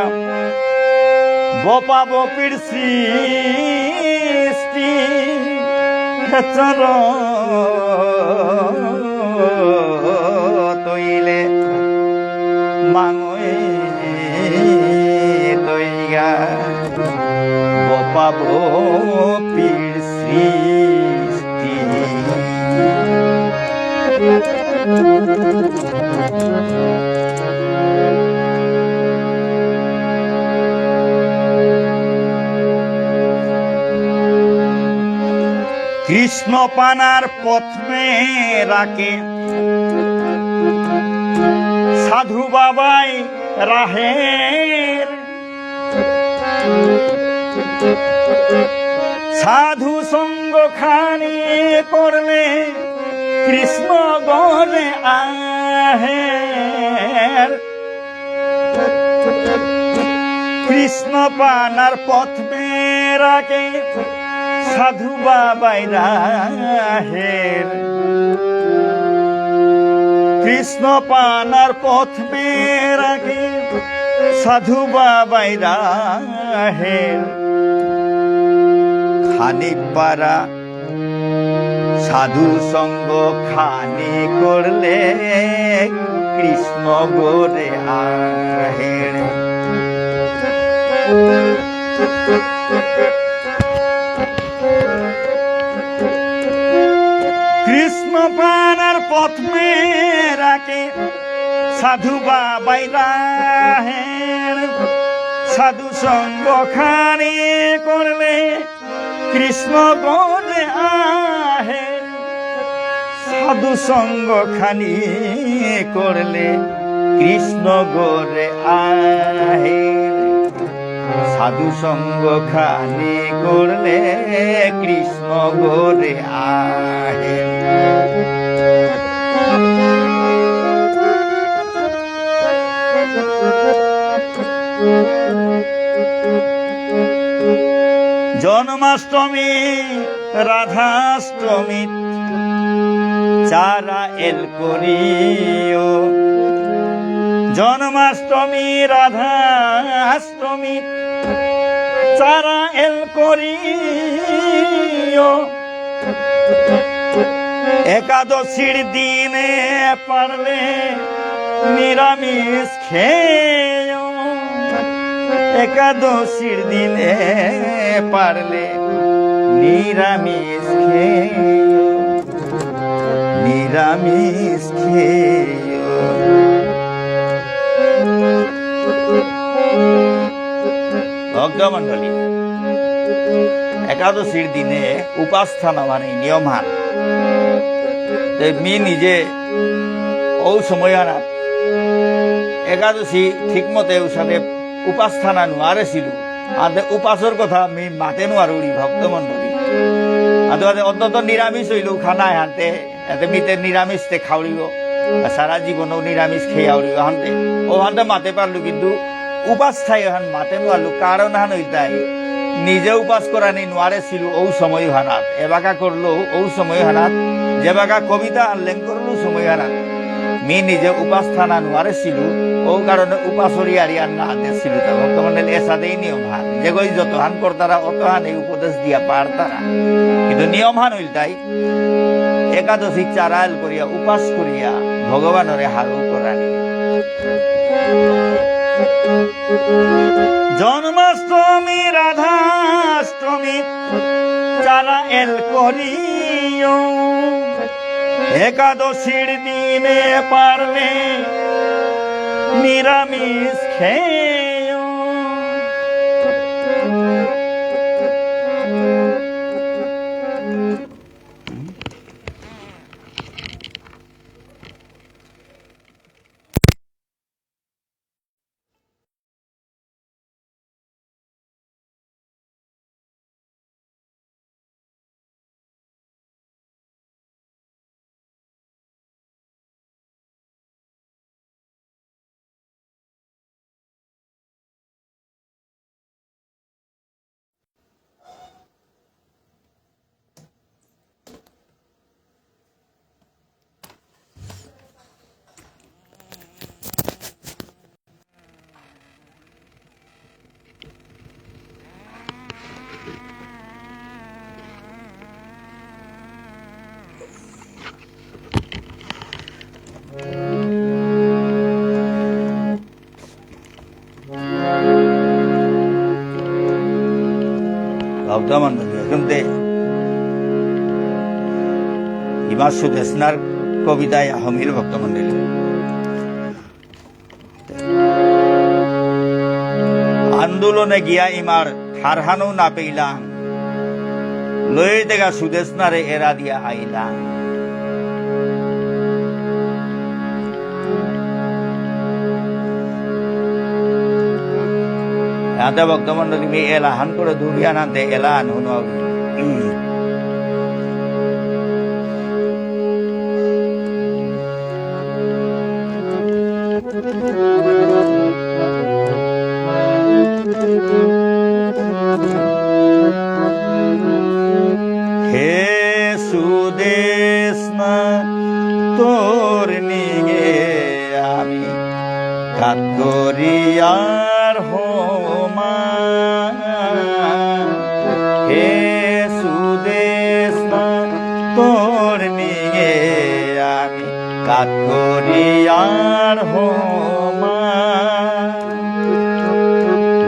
বপা বপির সৃষ্টি হেচর তৈলে মাঙই তৈগা বপা বপির সৃষ্টি কৃষ্ণ পানার পথমে রাখে সাধু বাবাই রাহের সাধু সঙ্গ খানি করলে কৃষ্ণ গরে আহের কৃষ্ণ পানার পথ মেরাকে সাধু বাবাই রাহের কৃষ্ণ পানার পথ মেরাকে সাধু বাবাই রাহের খানি পারা সাধু সঙ্গ খানি করলে কৃষ্ণ গোরে আহের কৃষ্ণ পানার পথ মেরাকে সাধু বাবাই রাহের সাধু সঙ্গ খানি করলে কৃষ্ণ গণে আহে সাধু সঙ্গ খানি করলে কৃষ্ণ গরে আহে সাধু সঙ্গ খানি করলে কৃষ্ণ গরে আহে জন্মাষ্টমী রাধাষ্টমী চারা এল করিও জন্মাষ্টমী রাধাষ্টমী চারা এল করিও একাদশীর দিনে পারলে নিরামিষ খেয়ে একাদশীর দিনে পারলে নিরামিষ খেয়ে নিরামিষ খেয়ে ভক্তমণ্ডলী একাদশীর দিনে উপাস্থানা মানে নিয়মহান মি নিজে ও সময় আনা একাদশী ঠিকমতে সাথে উপাস্থানা নোৱাৰেছিলো আদে উপাসৰ কথা আমি মাতে নোৱাৰি ভক্তমণ্ডলী আদে অন্তত নিৰামিষ হইলো খানা হাতে এতে মিতে নিৰামিষতে খাওয়ারিব সারা জীবনও নিরামিষ খেয়ে আউরিব হানতে ও হানতে মাতে পারলো কিন্তু উপাস থাই হান মাতে নোৱারলো কারণ হান হইতাই নিজে উপাস করানি নোৱাৰেছিল ও সময় হানাত এবাকা করলো ও সময় হানাত যেবাকা কবিতা আনলেন করলো সময় হানাত মি নিজে উপাস্থানা নোৱাৰেছিল ও কারণে উপাসরি আরিয়ান না দিয়েছিল ভক্তমণ্ডলী এসাদেই নিয়মহান যে গই যতহান করতারা অতহান এই উপদেশ দিয়া পারতারা কিন্তু নিয়মহান হইল তাই একাদশী চারাল করিয়া উপাস করিয়া ভগবানরে হারু করানি জন্মাষ্টমী রাধাষ্টমী চারা এল করিও একাদশীর দিনে পারলে নিরামিষ খেয়ে ভক্তমণ্ডলী এখনতে ইমা সুদেশনার কবিতায় আহমিল ভক্তমণ্ডলী আন্দোলনে গিয়া ইমার ঠারহানো না পেইলা লয়ে দেখা সুদেশনারে এরা দিয়া আইলা आता भक्तमंडली मी एला हान करे दुनिया नाते एला हुन हे सुदेशना तोर निगे आमी कात करियार हो हे सुदेशना तोर निगे आमी कात करियार हो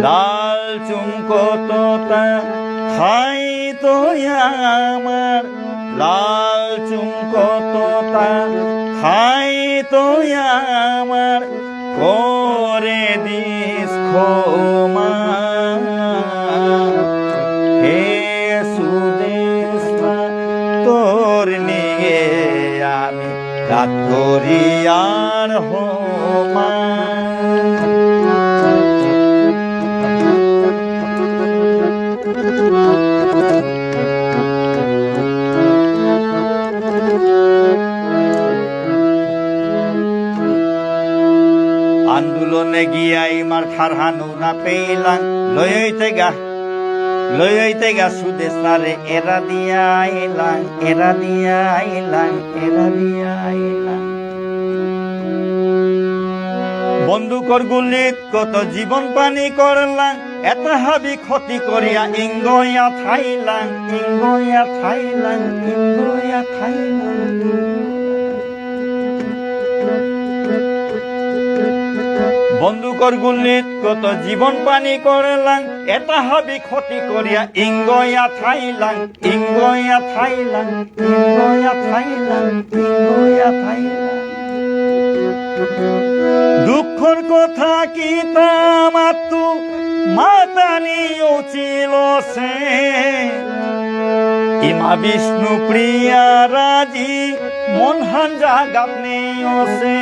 लाल चुमको तोता खाई तो আমার লাল চুমকো তোতা খাই তো আমার করে দিস ক্ষমা হে তোর নিয়ে আমি রাত করি আর হোমা। আন্দোলনে গিয়াই মার খারহানু না পেইলাম, লইতে গা সুদেশ নারে এরা দিয়া আইলাম, এরা দিয়া আইলাম, এরা দিয়া আইলাম। বন্দুকর গুলিত কত জীবন পানি করলাম, এত হাবি ক্ষতি করিয়া ইঙ্গয়া থাইলাম, ইঙ্গয়া থাইলাম, ইঙ্গয়া থাইলাম। বন্দুকর গুলিত কত জীবন পানি করলাম, এত হাবি ক্ষতি করিয়া ইঙ্গয়া থাইলাম, ইঙ্গয়া থাইলাম, ইঙ্গয়া থাইলাম, ইঙ্গয়া থাইলাম। দুঃখর কথা কি তামাতু মাতানি উচিল সে, ইমা বিষ্ণু প্রিয়া রাজি মন হাঞ্জা গাপনি ওসে।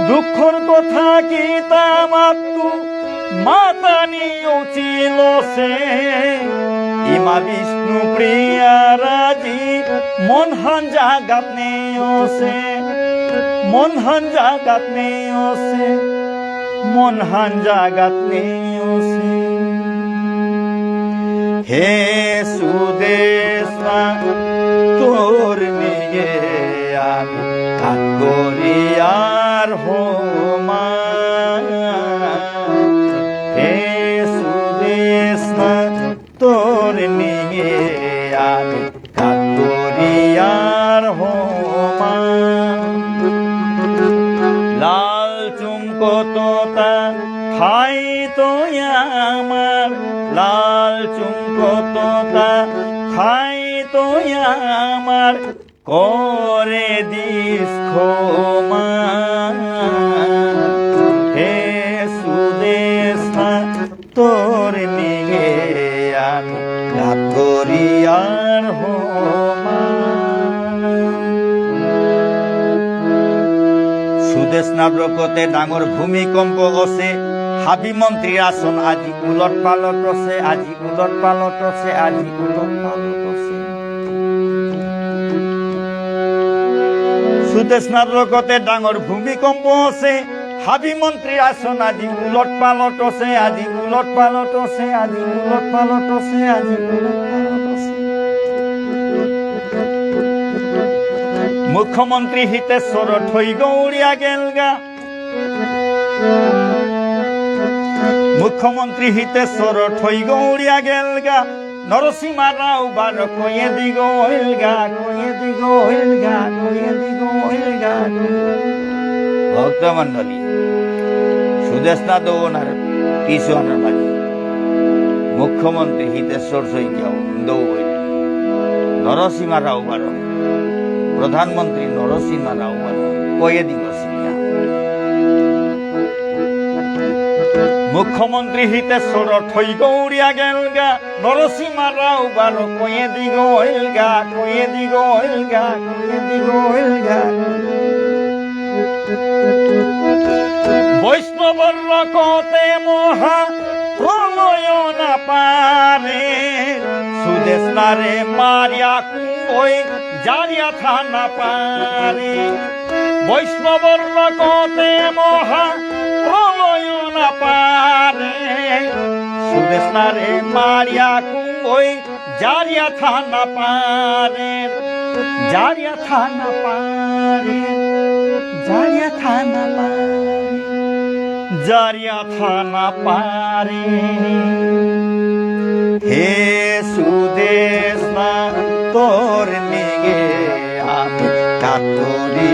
দুঃখর কথা কি তামাতু মাতানি উচিল সে, ইমা বিষ্ণু প্রিয়া রাজি মন হাঞ্জা গাপনি ওসে, মন হাঞ্জা গাপনি ওসে, মন হাঞ্জা গাপনি ওসে। হে সুদেশ তোর নিয়ে আমি কাজ করি আর হোমা। হে সুদেশ তোর নিয়ে আমি কাজ করি আর হোমা। লাল চুমকো তোতা খাই তো আমার, লাল চুমকো তোতা খাই তো আমার, করে দিস ক্ষমা। হে সুদেশ তোর নিয়ে আমি রাত করি আর হোমা। সুদেশ নাব্রকতে ডাঙর ভূমিকম্প অসে, হাবি মন্ত্রীর আসন আজি উলট পালট আছে, আজি উলট পালট আছে, আজি উলট পালট আছে। সুদেশ নাব্রকতে ডাঙর ভূমিকম্প আছে, হাবি মন্ত্রীর আসন আজি উলট পালট আছে, আজি উলট পালট আছে, আজি উলট পালট আছে, আজি উলট পালট আছে। মুখ্যমন্ত্রী হিতেশ্বর ঠই গৌড়িয়া গেলগা, মুখ্যমন্ত্রী হিতেশ্বর ঠই গৌড়িয়া গেলগা, নরসিংহা রাও বার কয়ে দিগ হইলগা, কয়ে দিগ হইলগা, কয়ে দিগ হইলগা। ভক্তমন্ডলী, সুদেশ না দৌনার কিছু আনার মাঝে মুখ্যমন্ত্রী হিতেশ্বর শইকিয়াও দৌ হইল, নরসিংহা রাও বার, প্রধানমন্ত্রী নরসিংহা রাও বার কয়ে দিগ সিংহা। মুখ্যমন্ত্রী হিতেশ্বর ঠই গৌড়িয়া গেলগা, নরসিংহা রাও বার কয়ে দিগ হইলগা, কয়ে দিগ হইলগা, কয়ে দিগ হইলগা। বৈষ্ণবর রকতে মহা প্রলয় না পারে, সুদেশ নারে মারিয়া কুই জারিয়া থানা পারে। বৈষ্ণবর রকতে মহা প্রলয় না পারে, সুদেশ নারে মারিয়া কুই জারিয়া থানা পারে, জারিয়া থানা পারে, জারিয়া থানা পারে, জারিয়া থানা পারে। হে সুদেশ তোর নিগে আমি কাজ করি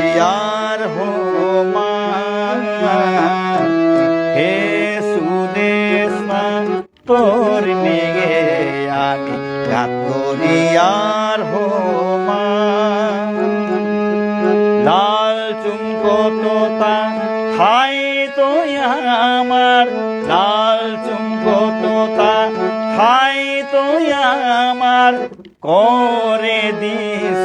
আর হোমা। হে সুদেশ তোর নিগে আমি কাজ করি আর হোমা। লাল চুমকো তোতা খাই তো আমার, লাল চুমকো তোতা খাই তো আমার, করে দিস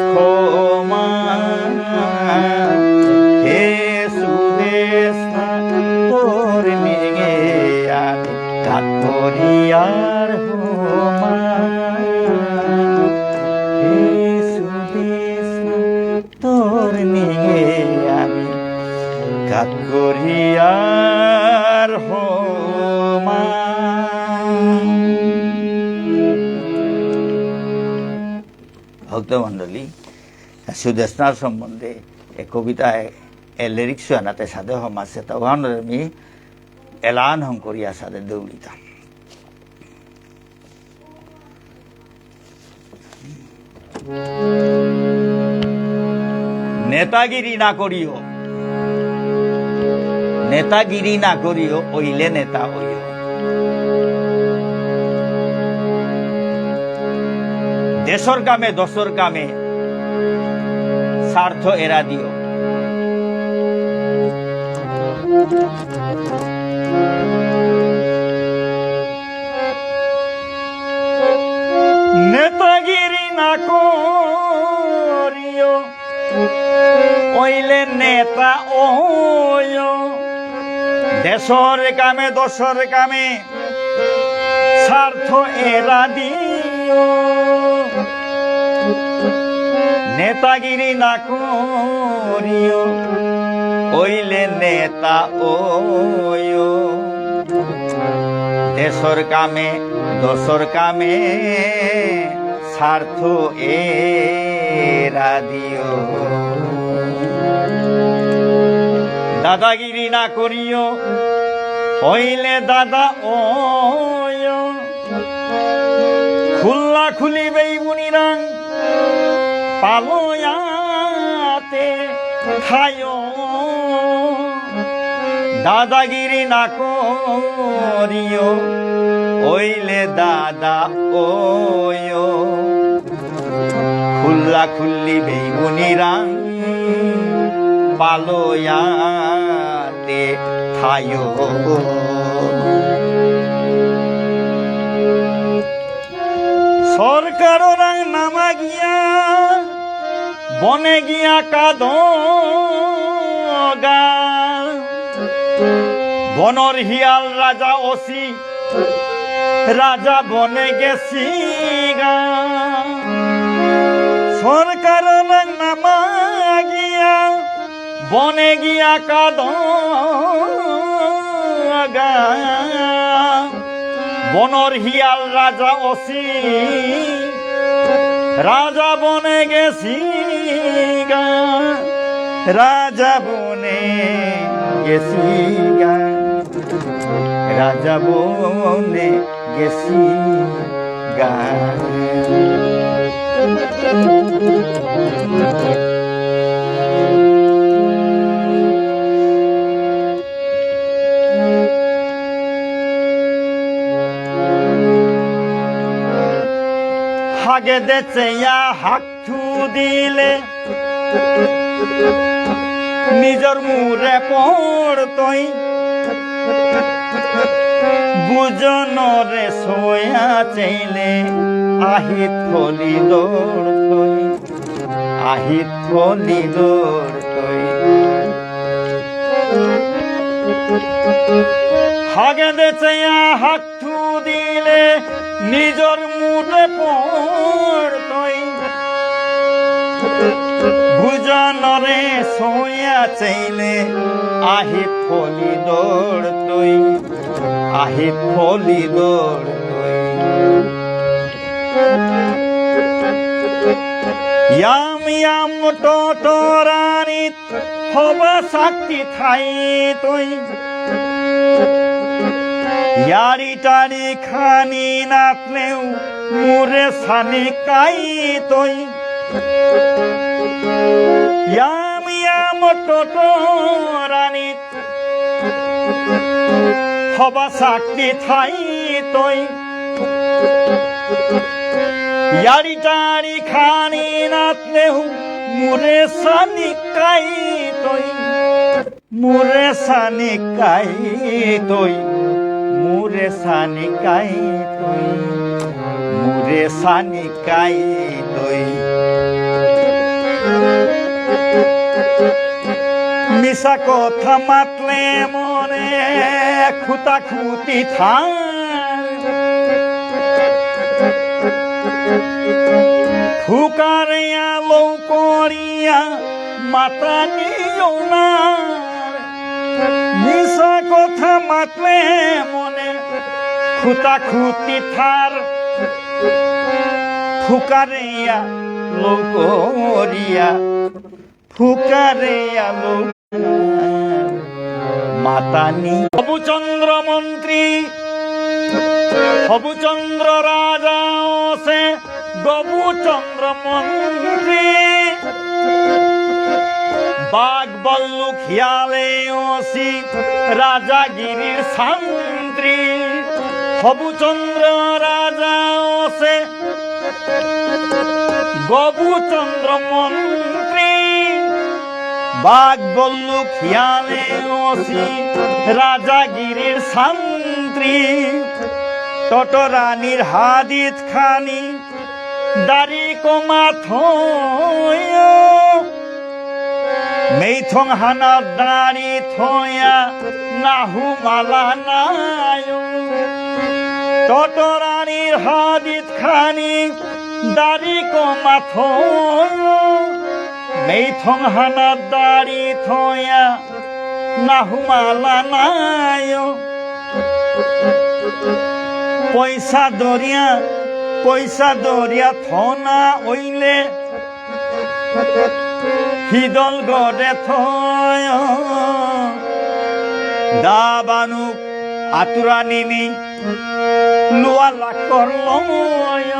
ভক্তমণ্ডলী সুদেশনার সম্বন্ধে এ কবিতায় এ লিরিক্স আনাতে সাদে হম আছে তখন আমি এলান হম করিয়া সাদে দৌড়িতাম নেতাগিরি না করিও নেতাগিরি না করিও ওইলে নেতা হইও দেশর কামে দশর কামে স্বার্থ এরা দিও নেতাগিরি না করিও ওইলে নেতা ওয়ো দেশর কামে দশর কামে স্বার্থ এরা দিও নেতাগিরি না করিও ওইলে নেতা ওয়ো দেশর কামে দশর কামে স্বার্থ এরা দিও দাদাগিরি না করিও হইলে দাদা ওয়ো খুল্লা খুলিবেই মুনিরাং পালোয়াতে খায়ো দাদাগিরি না করিও ওইলে দাদা ওয়ো খুল্লা খুল্লি বেগুনিরাং পালোয়াতে খায়ো সরকার রাং নামা গিয়া বনে গিয়া কাদ বনর হিয়াল রাজা ওসি রাজা বনে গেছি গা সরকার নামা গিয়া বনে গিয়া কাদ বনর হিয়াল রাজা ওসি রাজা বনে গেছি গা রাজা বনে গেছি গা রাজা বনে গেছি গা হাগে দেছে হাকু দিলে নিজর মুরে পড়তই বুঝনরে সোয়া চাইলে আহিত ফলি দৌড়তই আহিত ফলি দৌড়তই হাগে দেছে হাকু দিলে নিজর মুরে পড়তই বুঝনরে সোয়া চাইলে আহিত ফলি দৌড়তই আহিত ফলি দৌড়তই ইয়াম ইয়াম টোটরানিত হবা শক্তি থাই তই ইয়ারি টারি খানি নাতলেও মুরে সানি কাই তই ইয়াম ইয়াম টোটরানিত হবা শক্তি থাই তই ইয়ারি টারি খানি নাতলেও মুরে সানি কাই তই মুরে সানি কাই তই মুরে সানি কাই তই মুরে সানি কাই তই মিশা কথা মাতলে মনে খুতা খুতি থাই ফুকারে আলো করিয়া মাতা নিও না মিশা কথা মাতলে মনে খুতা খুতি থার ফুকারে লৌকরিয়া ফুকারে আলো মাতানি হবুচন্দ্র মন্ত্রী হবুচন্দ্র রাজা সে গবুচন্দ্র মন্ত্রী বাঘ বল্লু খিয়ালে ওসি রাজাগিরির শান্ত্রী হবুচন্দ্র রাজা সে গবুচন্দ্র মন্ত্রী বাঘ বল্লু খিয়ালে ওসি রাজাগিরির শান্ত্রী টটরানির হাদিত খানি দাড়ি কমা থয় মেথং হানা দাড়ি থয়া নাহু মালা নায় টটরানির হাদিত খানি দাড়ি কমা থয় মেথং হানা দাড়ি থয়া নাহু মালা নায় পয়সা দরিয়া থনা ওইলে হিদল গড়ে থয় দাবানু আতুরা নিনি লোয়া লাকর লয়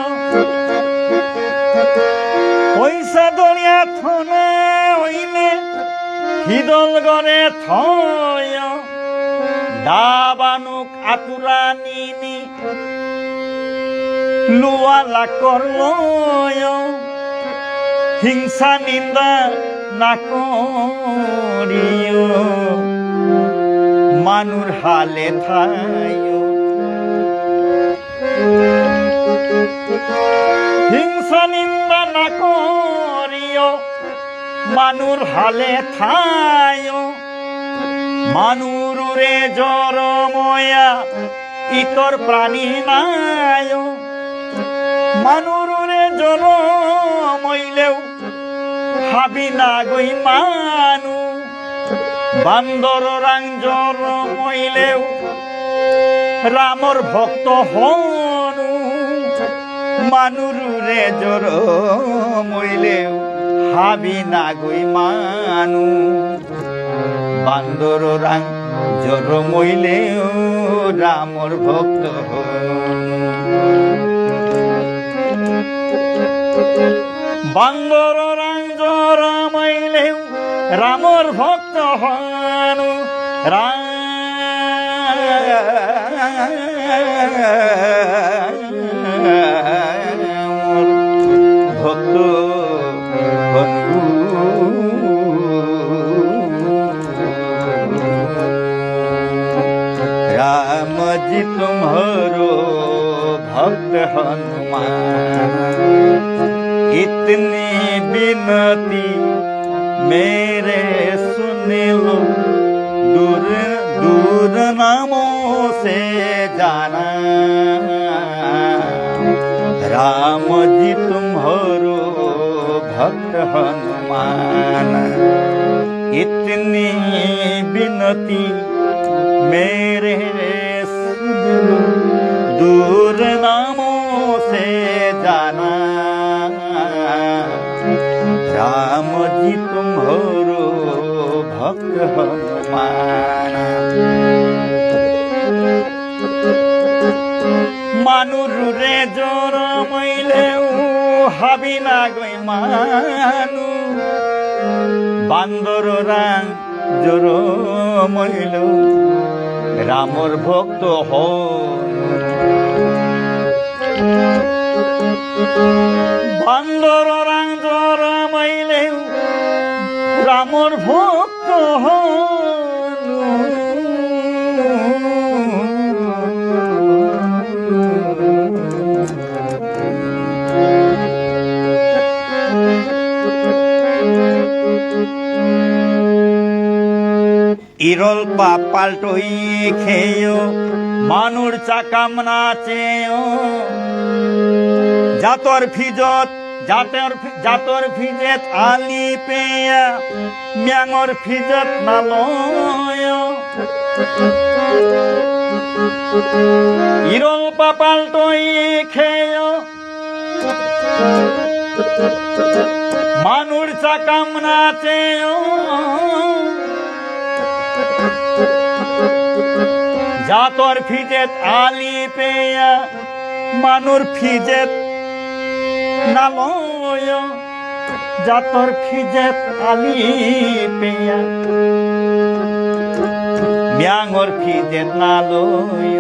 পয়সা দরিয়া থনা ওইলে হিদল গড়ে থয় দাবানুক আতুরা নিনি লুয়া লাকর লয় হিংসা নিন্দা না করিও মানুর হালে থায় হিংসা নিন্দা না করিও মানুর হালে থায় মানুরে জরময়া ইতর প্রাণী নাই মানুরে জরমইলেও হাবি না গই মানু বান্দর রাং জরমইলেও রামর ভক্ত হনু মানুরে জরমইলেও হাবি না গই মানু বান্দর রাং জরমইলেও রামর ভক্ত বান্দর রাং জরমইলেও রামর ভক্ত হনু রামর ভক্ত হনু राम जी तुम्हारो भक्त हनुमान इतनी बिनती मेरे सुन लो दूर दूर नामों से जाना राम जी तुम्हारो भक्त हनुमान इतनी बिनती मेरे दूर नामों से जाना राम जी तुम्हारो भक्त हनुमान মানুর রে জরমইলেও হাবি না গই মানু বান্দর রাং জরমইলেও রামর ভক্ত হন বান্দর রাং জরমইলেও রামর ভক্ত হন ইরল পাল্টই খেয়েও মানুর চাকাম নাচেও জাতর ফিজত আলি পেয়া ম্যাঙর ফিজত নালয় ইরল পাল্টই খেয়েও মানুর চাকাম নাচে জাতর ফিজেত আলি পেয়া মানুর ফিজেত নালয় জাতর ফিজেত আলি পেয়া म्यांगोर फीजेत नालय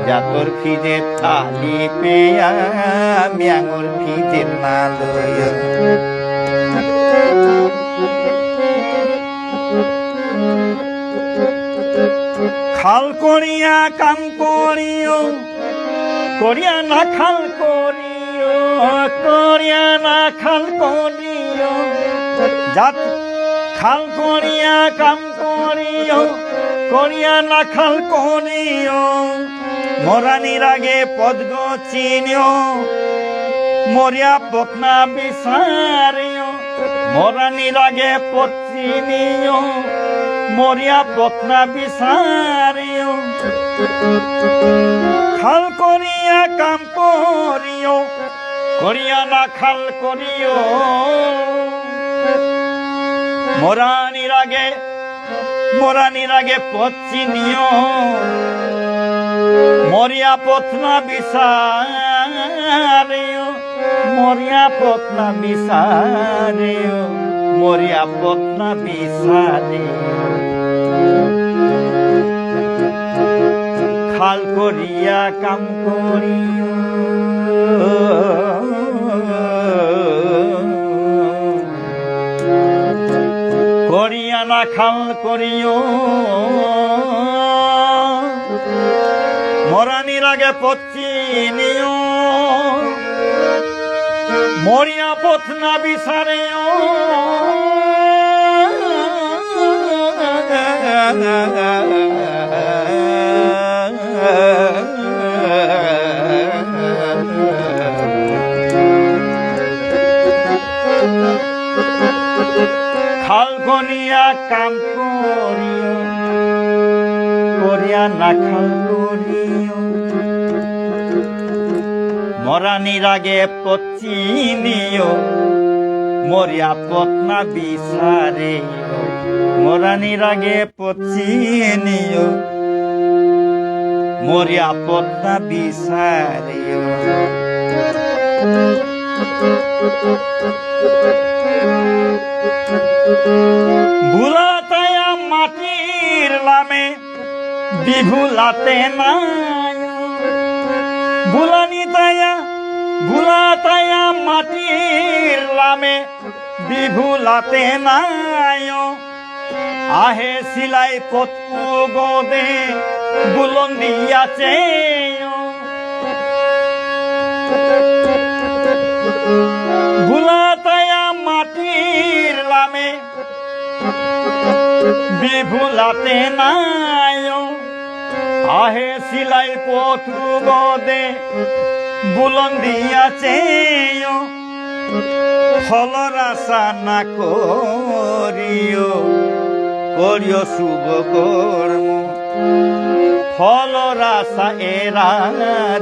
जातोर फीजेत आली पेया म्यांगोर फीजेत नालय खाल करिया काम करियो करिया ना खाल करियो करिया ना खाल करियो जात खाल करिया काम करियो करिया ना खाल करियो मरानिर आगे पद गो चिनियो मरिया पतना बिसारियो मरानिर आगे पद चिनियो मरिया पतना बिसारियो खाल करिया काम करियो करिया ना खाल करियो মরানির আগে পথ চিনিও মরিয়া পথ না বিসারেও মরিয়া পথ না বিসারেও মরিয়া পথ না বিসারেও খাল করিয়া কাম করিও করিয়া না খাল করিও মরানির আগে পথ চিনিও মরিয়া পথ না বিসারেও খাল করিয়া কাম করিও করিয়া না খাল করিও মরানির আগে পথ চিনিও মরিয়া পথ না বিসারেও মরানির আগে পথ চিনিও মরিয়া পথ না বিসারেও ভুলাতায়া মাটির লামে বিভুলাতে নাই ভুলাতায়া মাটির লামে বিভুলাতে নাই আহে সিলাই পথু গোদে বুলন্দিয়াছে ভুলাতায়া মাটির লামে বিভুলাতে নাই আহে সিলাই পথু গদে বুলন্দিয়াছে ফলর আশা না করিও করিও শুভ কর্ম ফলর আশা এরা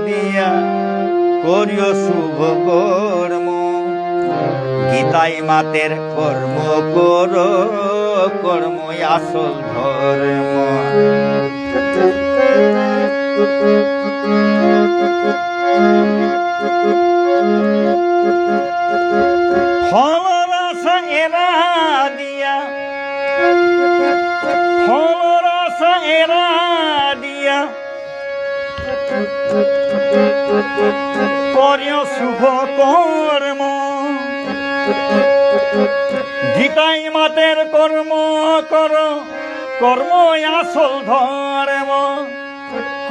দিয়া করিও শুভ কর্ম গীতাই মাতের কর্ম করো কর্ম আসল ধর্ম ফলর আশা এরা দিয়া ফলর আশা এরা দিয়া করিও শুভ কর্ম গীতাই মাতের কর্ম কর কর্ম আসল ধর্ম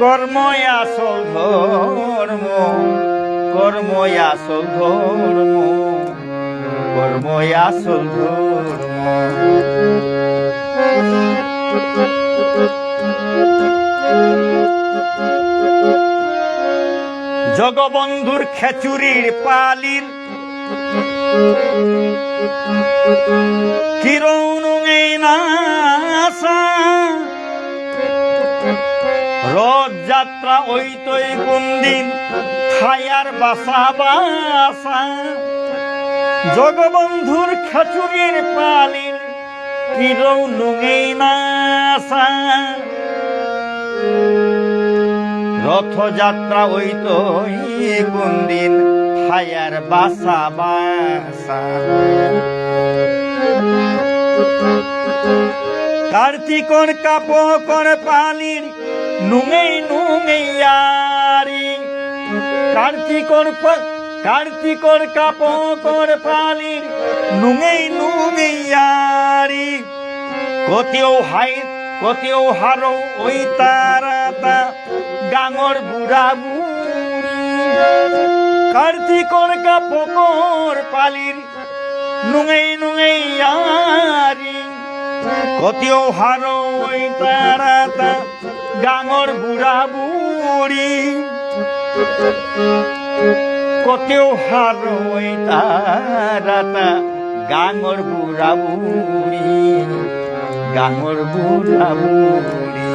কর্ম আসল ধর্ম কর্ম আসল ধর্ম কর্ম আসল ধর্ম জগবন্ধুর খেচুরির পালির কিরণে নাসা রথ যাত্রা ওই তৈ কোন দিন খায়ার বাসা বাসা জগবন্ধুর খাচুরির পালির কিরৌ নুঙেই নাসা রথযাত্রা ওই তো কোন দিন হায়ার বাসা বাসা কার্তিকর কাপকর পালির নুঙেই নুঙেয়ারি কার্তিকর কাপকর পালির নুঙেই নুঙেয়ারি কতেও হারো ওই তারাতা গাঙর বুড়া বুড়ি কার্তিকর কাপকর পালির নুঙেই নুঙেয়ারি কতেও হারো ওই তারাতা গাঙর বুড়া বুড়ি কতেও হারো ওই তারাতা গাঙর বুড়া বুড়ি গাঙর বুড়া বুড়ি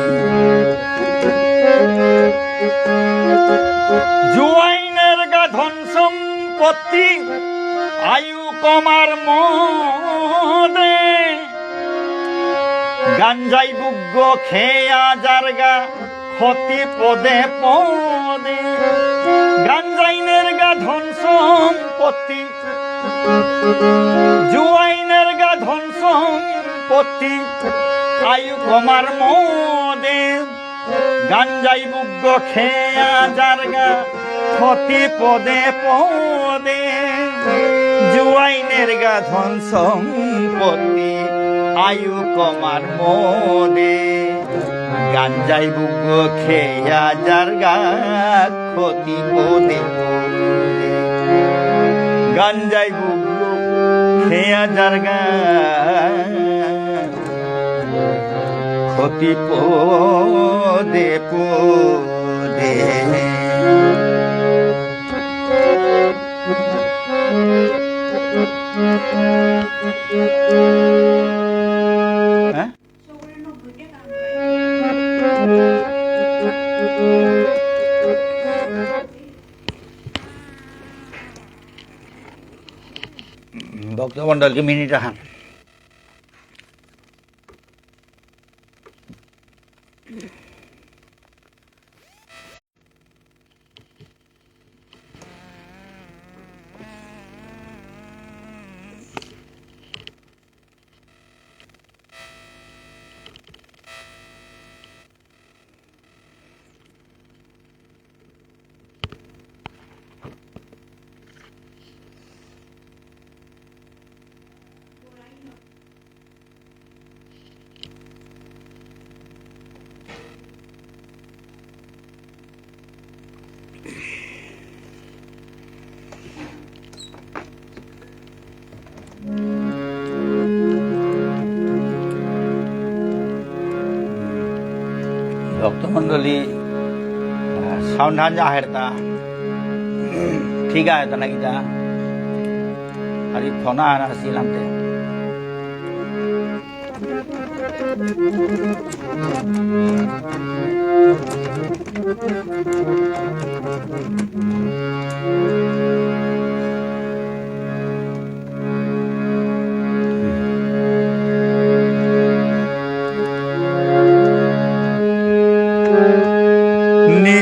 জুয়াইনের গা ধন সম্পত্তি আয়ু কমার মদে গাঞ্জাই বুগ্গ খেয়া জারগা ক্ষতি পদে পদে গাঞ্জাইনের গা ধন সম্পত্তি জুয়াইনের গা ধন সম্পত্তি আয়ু কমার মদে গাঞ্জাই বুগ্গ খেয়া জারগা ক্ষতি পদে পদে জুয়াইনের গা ধন সম্পত্তি আয়ু কমার মদে গাঞ্জাই বুগ্গ খেয়া জারগা ক্ষতি পদে পদে গাঞ্জাই বুগ্গ খেয়া জারগা ক্ষতি পদে পদে ভক্তমন্ডলকে মিনিট রাখান भक्तमंडली सावधान आहेरता ठीक आहे ना किता अरे फोन आना सिलामते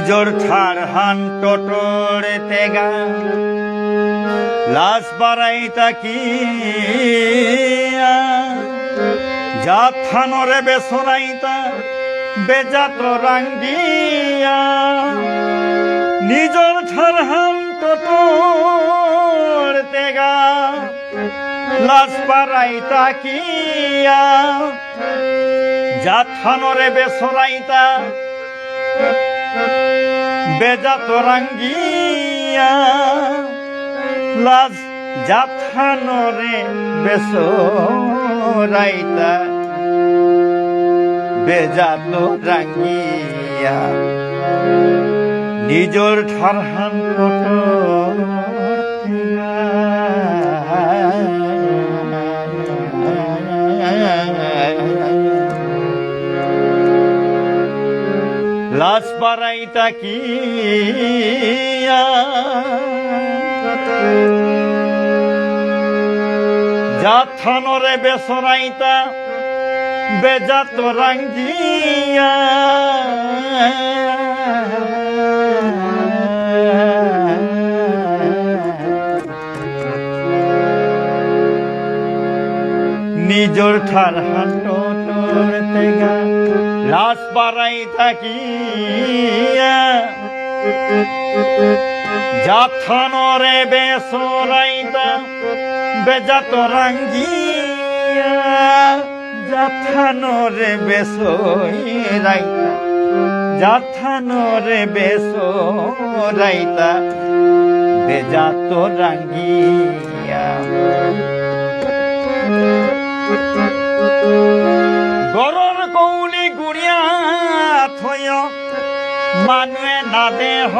নিজর ঠার হান টটরে তেগা লাশ বাড়াই তাকি জাত থানরে বেসরাইতা বেজাত রাঙ্গিয়া নিজর ঠার হান টটর তেগা লাশ বাড়াই তাকিয়া জাত থানরে বেসরাইতা বেজাত রাঙ্গিয়া লাজ জাথানরে বেসরাইতা বেজাত রাঙ্গিয়া নিজর ঠারহান লাশ বাড়াইতা কি যাথানরে বেসরাইতা বেজাত রাঙ্গিয়া নিজর ঠার হাটর তেগা লাশ বাড়াই থাকিয়া যাথানরে বেসরাইতা বেজাত রাঙ্গিয়া যাথানরে বেসরাইতা যাথানরে বেসরাইতা বেজাত রাঙ্গিয়া গরর কৌলি গুড়িয়া থয় মানুয়ে না দেহ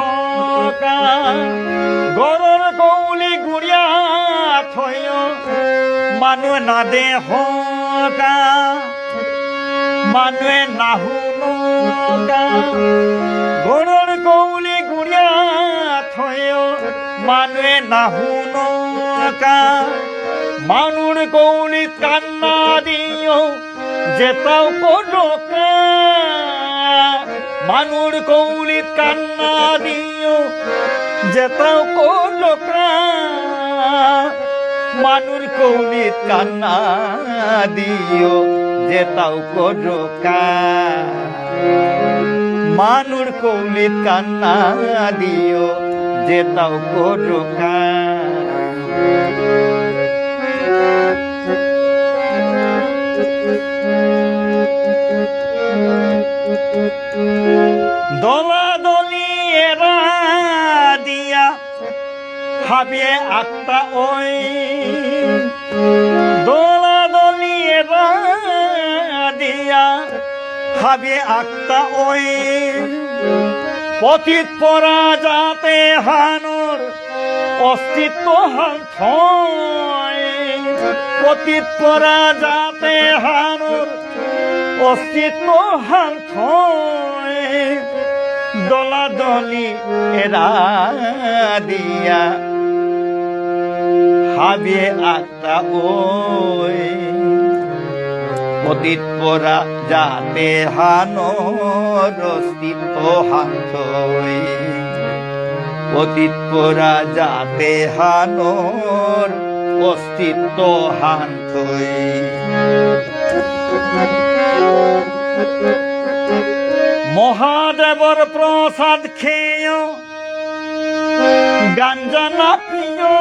গরর কৌলি গুড়িয়া থয় মানুয়ে না দেহ মানুয়ে নাহুন গরর কৌলি গুড়িয়া থয় মানুয়ে নাহুন মানুর কৌলি কান্না দিও যেতাও কোডকা মানুর কৌলি কান্না দিও যেতাও কোডকা মানুর কৌলি কান্না দিও যেতাও কোডকা মানুর কৌলি কান্না দিও যেতাও কোডকা দলা দলি এরা দিয়া হাবিয়ে আত্মা ওই দলা দলি এরা দিয়া হাবিয়ে আত্মা ওই পতিত পরা যাতে হানোর অস্তিত্ব হান পতিত পরা যাতে হানোর অস্তিত্ব হান দলা দলি এরা দিয়া হাবিয়ে আত্মা ওই পতিত পরা যাতে হানোর অস্তিত্ব হান পতিত পরা যাতে হানোর অস্তিত্ব হান মহাদেবর প্রসাদ খেয় গাঞ্জা না পিয়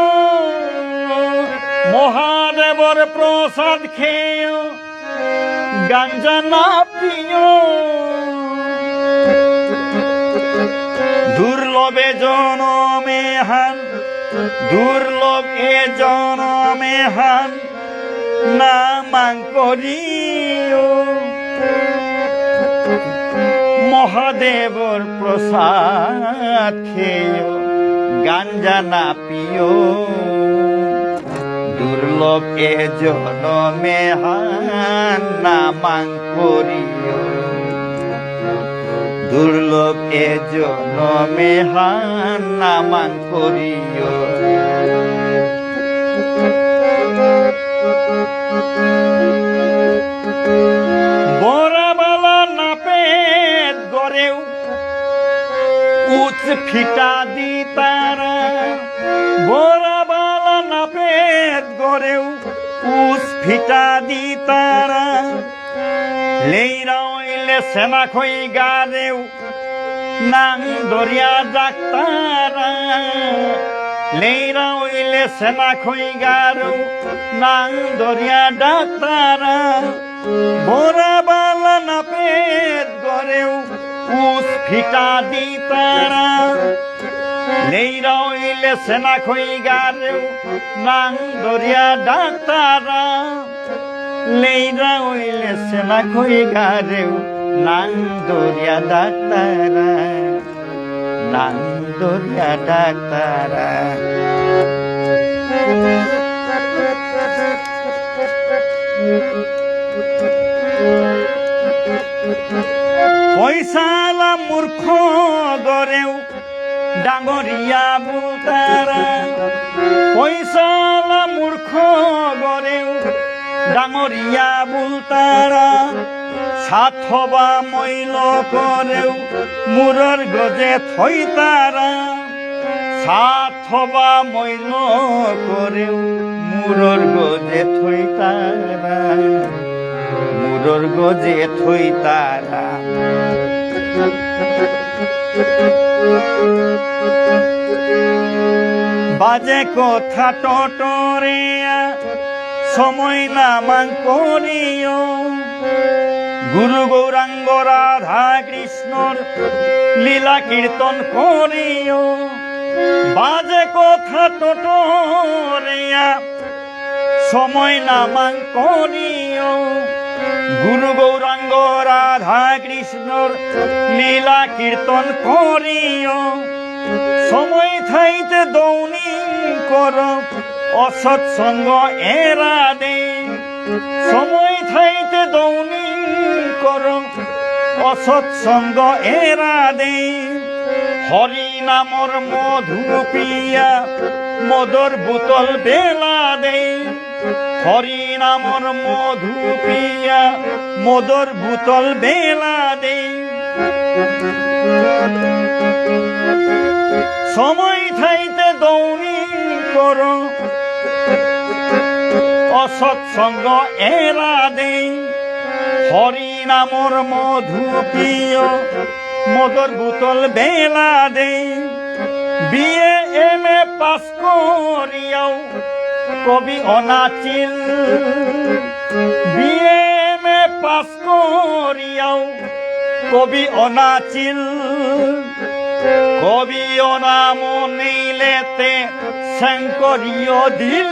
মহাদেবর প্রসাদ খেয় গাঞ্জা না পিয় দুর্লভে জনমে হান দুর্লভ এ জনমে হান না মাং করিও মহাদেবর প্রসাদ খেয় গাঞ্জা না পিও দুর্লভ এ জনমে হান না মাং করিও দুর্লভ এ জনমে হান না মাং করিও বরাবালা না পেট গড়েও উচ ফিটা দি তারা বরাবালা না পেট গড়েও উচ ফিটা দি তারা লেইরাইলে সেনা খই গারেও নাং দরিয়া ডাক্তারা লেইরাইলে সেনা খই গারেও নাং দরিয়া ডাক্তারা বরাবালা না পেট গড়েও উস ফিটা দি তারা লেইরাইলে সেনা খই গারেও নাং দরিয়া ডাক্তারা লেইরা ওইলে সেনা খই গারেও নাং দরিয়া ডাক্তারা নাং দরিয়া ডাক্তারা পয়সালা মূর্খ গরেও ডাঙরিয়া বুতারা পয়সালা মূর্খ গরেও ডাঙরিয়া বুলতারা সাথবা মইল করেও মূৰৰ গজে থৈ তারা সাথবা মইল করেও মূৰৰ গজে থৈ তারা মূৰৰ গজে থৈ তারা বাজে কথা টটরে সময় নামাং করিও গুরু গৌরাঙ্গ রাধা কৃষ্ণর লীলা কীর্তন করিও বাজে কথা টটরে সময় নামাং করিও গুরু গৌরাঙ্গ রাধা কৃষ্ণর লীলা কীর্তন করিও সময় থাইতে দৌনি কর অসৎসঙ্গ এরা দে সময় থাইতে দৌনি কর অসৎসঙ্গ এরা দে হরি নামর মধু পিয়া মদর বোতল বেলা দে হরি নামর মধু পিয়া মদর বোতল বেলা দে সময় থাইতে দৌনি কর অসৎসঙ্গ এরা দে হরি নামর মধু পিয় মদর বোতল বেলা দে বিএ এমএ পাস করিয়াও কবি অনাচিল বিএ এমএ পাস করিয়াও কবি অনাচিল কবি অনাম নীলেতে শঙ্করীয় দিল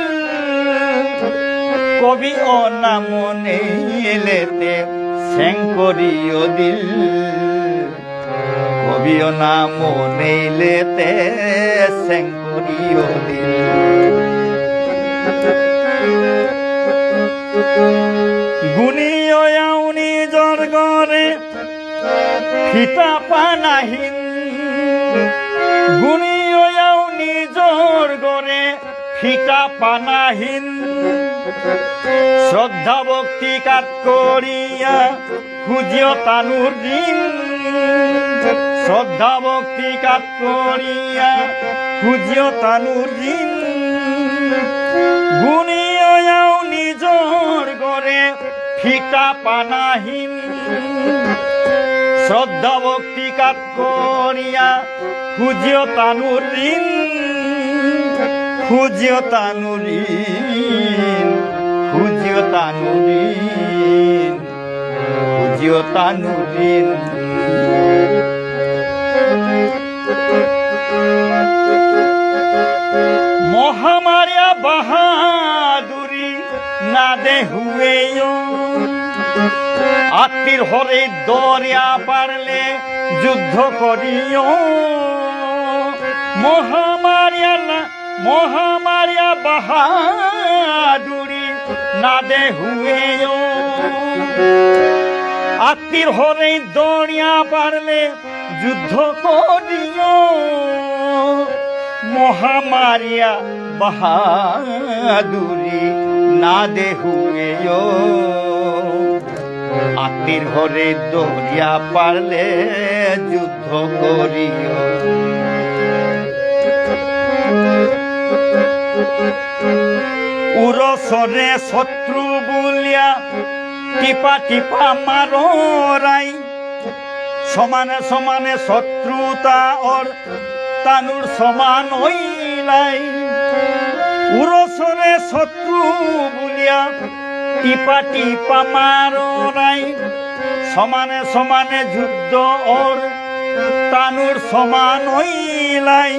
কবি অনাম নীলেতে শঙ্করীয় দিল কবি অনাম নীলেতে শঙ্করীয় দিল গুণীয় নিজর গরে ফিতা পানাহীন গুণীয় নিজর গরে ফিতা পানাহীন শ্রদ্ধা ভক্তি কাট করিয়া খুঁজিও তানুর দিন শ্রদ্ধা ভক্তি কাট করিয়া খুঁজিও তানুর দিন গুণীয় নিজর গরে ফিতা পানাহীন শ্রদ্ধা ভক্তি কাট করিয়া খুঁজিও তানুর ঋণ খুঁজিও তানুর ঋণ খুঁজিও তানুর ঋণ খুঁজিও তানুর ঋণ মহামারিয়া বাহাদুরি না দে হুয়েও আত্মীর হরে দরিয়া পারলে যুদ্ধ করিও মহামারিয়া বাহাদুরি না দে হুয়েও আত্মীর হরে দরিয়া পারলে যুদ্ধ করিও মহামারিয়া বাহাদুরি না দে হুয়েও আত্মীর ঘরে দরিয়া পারলে যুদ্ধ করিও উরসরে শত্রু বলিয়া টিপা টিপা মারাই সমানে সমানে শত্রুতা ওর তানুর সমান হইলাই উরসরে শত্রু বলিয়া টিপা টিপা মারাই সমানে সমানে যুদ্ধ ওর তানুর সমান হইলাই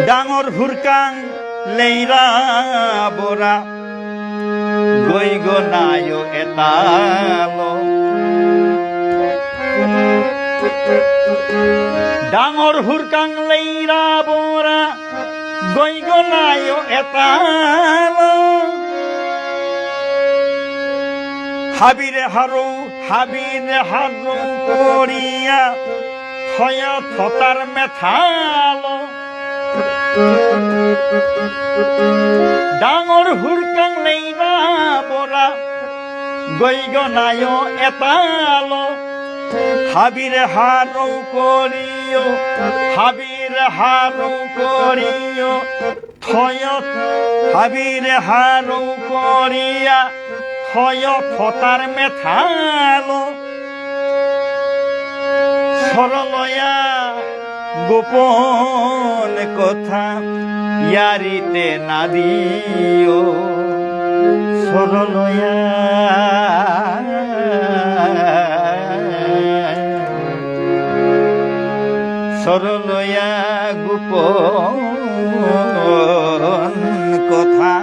ডাঙর হুরকাং লেইরা বরা গই গনায় এতালো ডাঙর হুরকাং লেইরা বরা গই গনায় এতালো হাবিরে হারু করিয়া থয়া থতার মেথালো ডাঙৰ হুৰকাং নেইবা বৰা গৈগনায় এতাল হাবিৰ হাৰো কৰিও হাবিৰ হাৰো কৰিও থয়ত হাবিৰ হাৰো কৰিয়া থয় ফটাৰ মেথাল সরলয়া গোপন কথা ইয়ারিতে না দিও সরলয়া সরলয়া গোপন কথা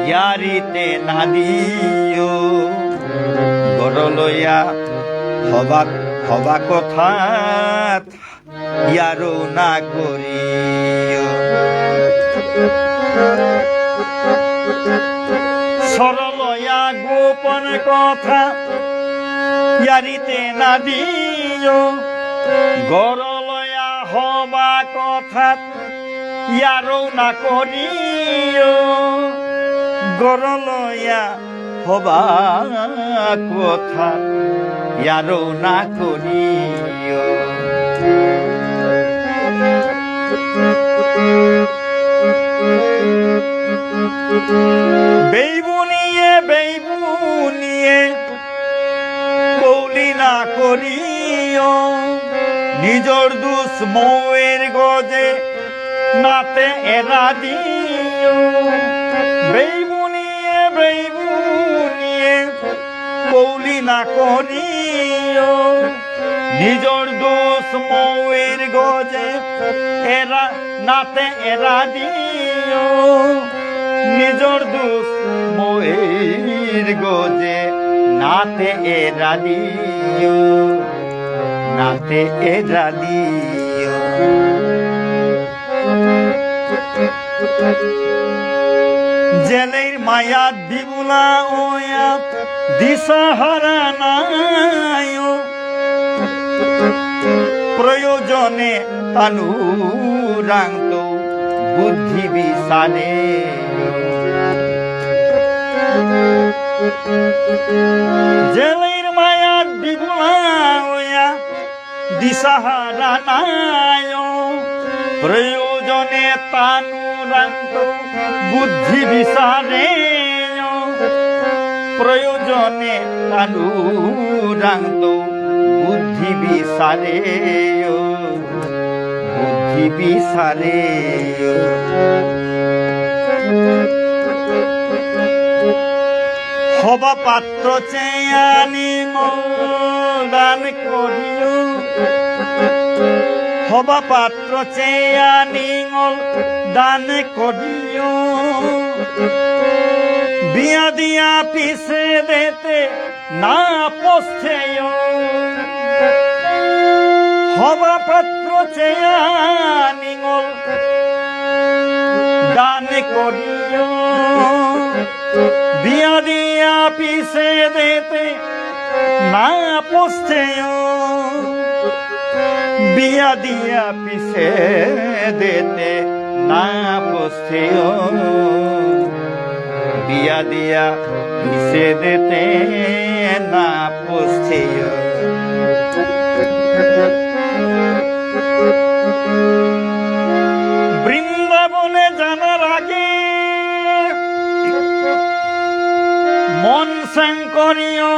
ইয়ারিতে না দিও গরলয়া হবা কথা ইয়ারো না করিও সরলয়া গোপন কথা ইয়ারিতে না দিও গরলয়া হবা কথা ইয়ারো না করিও গরলয়া হবা কথা ইয়ারো না করিও বেইবুনিয়ে কৌলি না করিও নিজর দুষ মৌয়ের গজে নাতে এরা দিও বেইবুনিয়ে কৌলি না করিও নিজর দোষ মৌয়ের গজে এরা নাতে এরা দিও নিজর দোষ মৌয়ের গজে নাতে এরা দিও নাতে এরা দিও জেলের মায়া দিবুলা ওয়া দিশাহারা নাই প্রয়োজনে তানুরাঙ্গ বুদ্ধি বিসানে জেলের মায়া দিবুলা ওয়া দিশাহারা নাই প্রয়োজনে তানুরাঙ্গ বুদ্ধি বিসানে প্রয়োজনে তানুরাঙ্গ বুদ্ধি বিসারে বুদ্ধি বিসারে হবা পাত্র চেয়ানি দান করিও হবা পাত্র চেয়ানি দান করিও বিয়া দিয়া পিছে দেতে না পৌঁছেও হবা পাত্র চেয়ানি দান করিও বিয়া দিয়া পিছে দেতে না পৌঁছেও বিয়া দিয়া পিছে দেতে না পৌঁছেও বিয়া দিয়া পিছে দেতে না পৌঁছেও বৃন্দাবনে জানার আগে মন শঙ্করীয়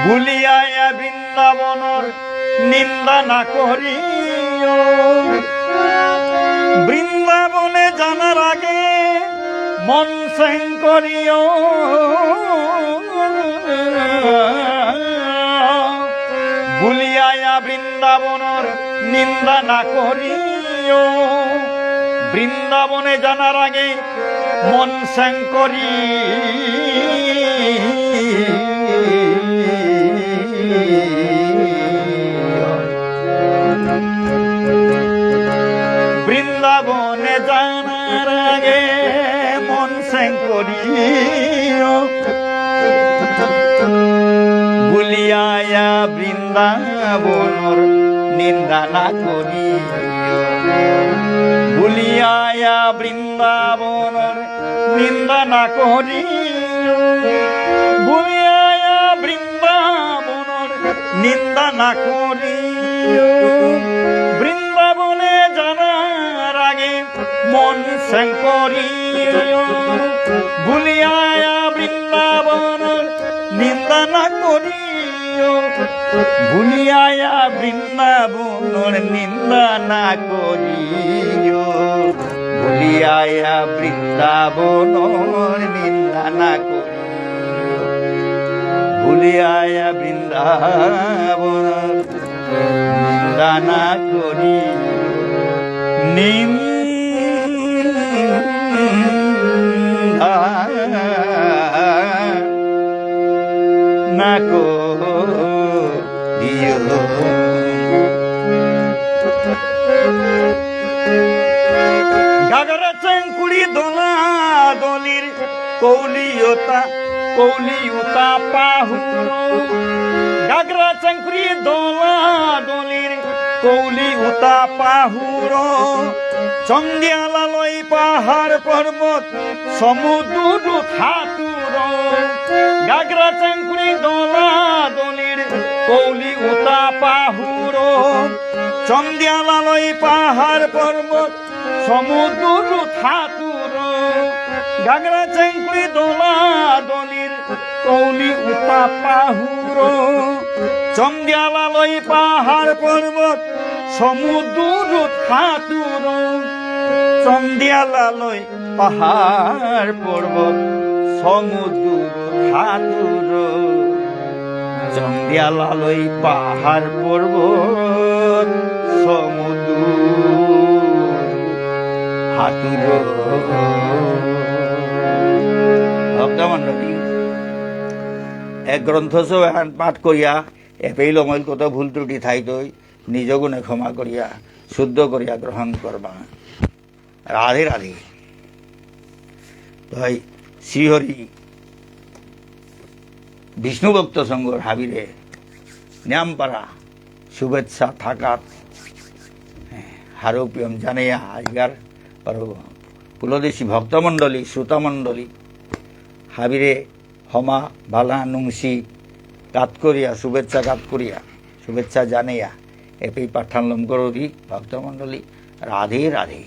ভুলিয়া বৃন্দাবনের নিন্দা না করিও বৃন্দাবনে জানার আগে মন শঙ্করীয় ভুলিয়া বৃন্দাবনের নিন্দা না করিও বৃন্দাবনে জানার আগে মন শঙ্করী বৃন্দাবনে জানার আগে মন শঙ্করী বৃন্দাবনর নিন্দা না করিও ভুলিয়া বৃন্দাবনর নিন্দা না করিও ভুলিয়া বৃন্দাবনর নিন্দা না করিও বৃন্দাবনে জানার আগে মন শঙ্করিও ভুলিয়া বৃন্দাবনর নিন্দা না করিও ভুলিয়া বৃন্দাবনর নিন্দা না করিও ভুলিয়া বৃন্দাবনর নিন্দা না করিও ভুলিয়া বৃন্দাবনর নিন্দা না করিও নিন্দা না করিও গাগরা চাঙ্কুড়ি দোলা দলির কৌলিয়তা পাহুর গাগরা চাঙ্কুড়ি দোলা দলির কৌলিয়তা পাহুর চন্দিয়ালালয় পাহাড় পর্বত সমুদ্র থাতুর গাগরা চাঙ্কুড়ি দোলা দলির কৌলিয়তা পাহুর চন্দিয়ালালয় পাহাড় পর্বত সমুদ্র থাতুর গাগরা চাঙ্কুড়ি দোলা দলির কৌলিয়তা পাহুর চন্দিয়ালালয় পাহাড় পর্বত সমুদ্র থাতুর চন্দিয়ালালয় পাহাড় পর্বত সমুদ্র থাতুর চন্দিয়ালালয় পাহাড় পর্বত সমুদ্র হাতুর ভক্তমণ্ডলী এক গ্রন্থ পাঠ করিয়া এপেইল অমল কত ভুল ত্রুটি থাইতই নিজ গুণে ক্ষমা করিয়া শুদ্ধ করিয়া গ্রহণ করবা রাধে রাধে। তাই শ্রীহরি বিষ্ণু ভক্ত সংঘর হাবিরে নিয়ামপাড়া শুভেচ্ছা থাকাত হারোপিয়ম জানাইয়া আজকার কুলদেশী ভক্তমণ্ডলী শ্রোতামণ্ডলী হাবিরে হমা ভালা নুংসি কাত করিয়া শুভেচ্ছা জানাইয়া এপি পাঠানলম করোদি ভক্তমণ্ডলী রাধে রাধে।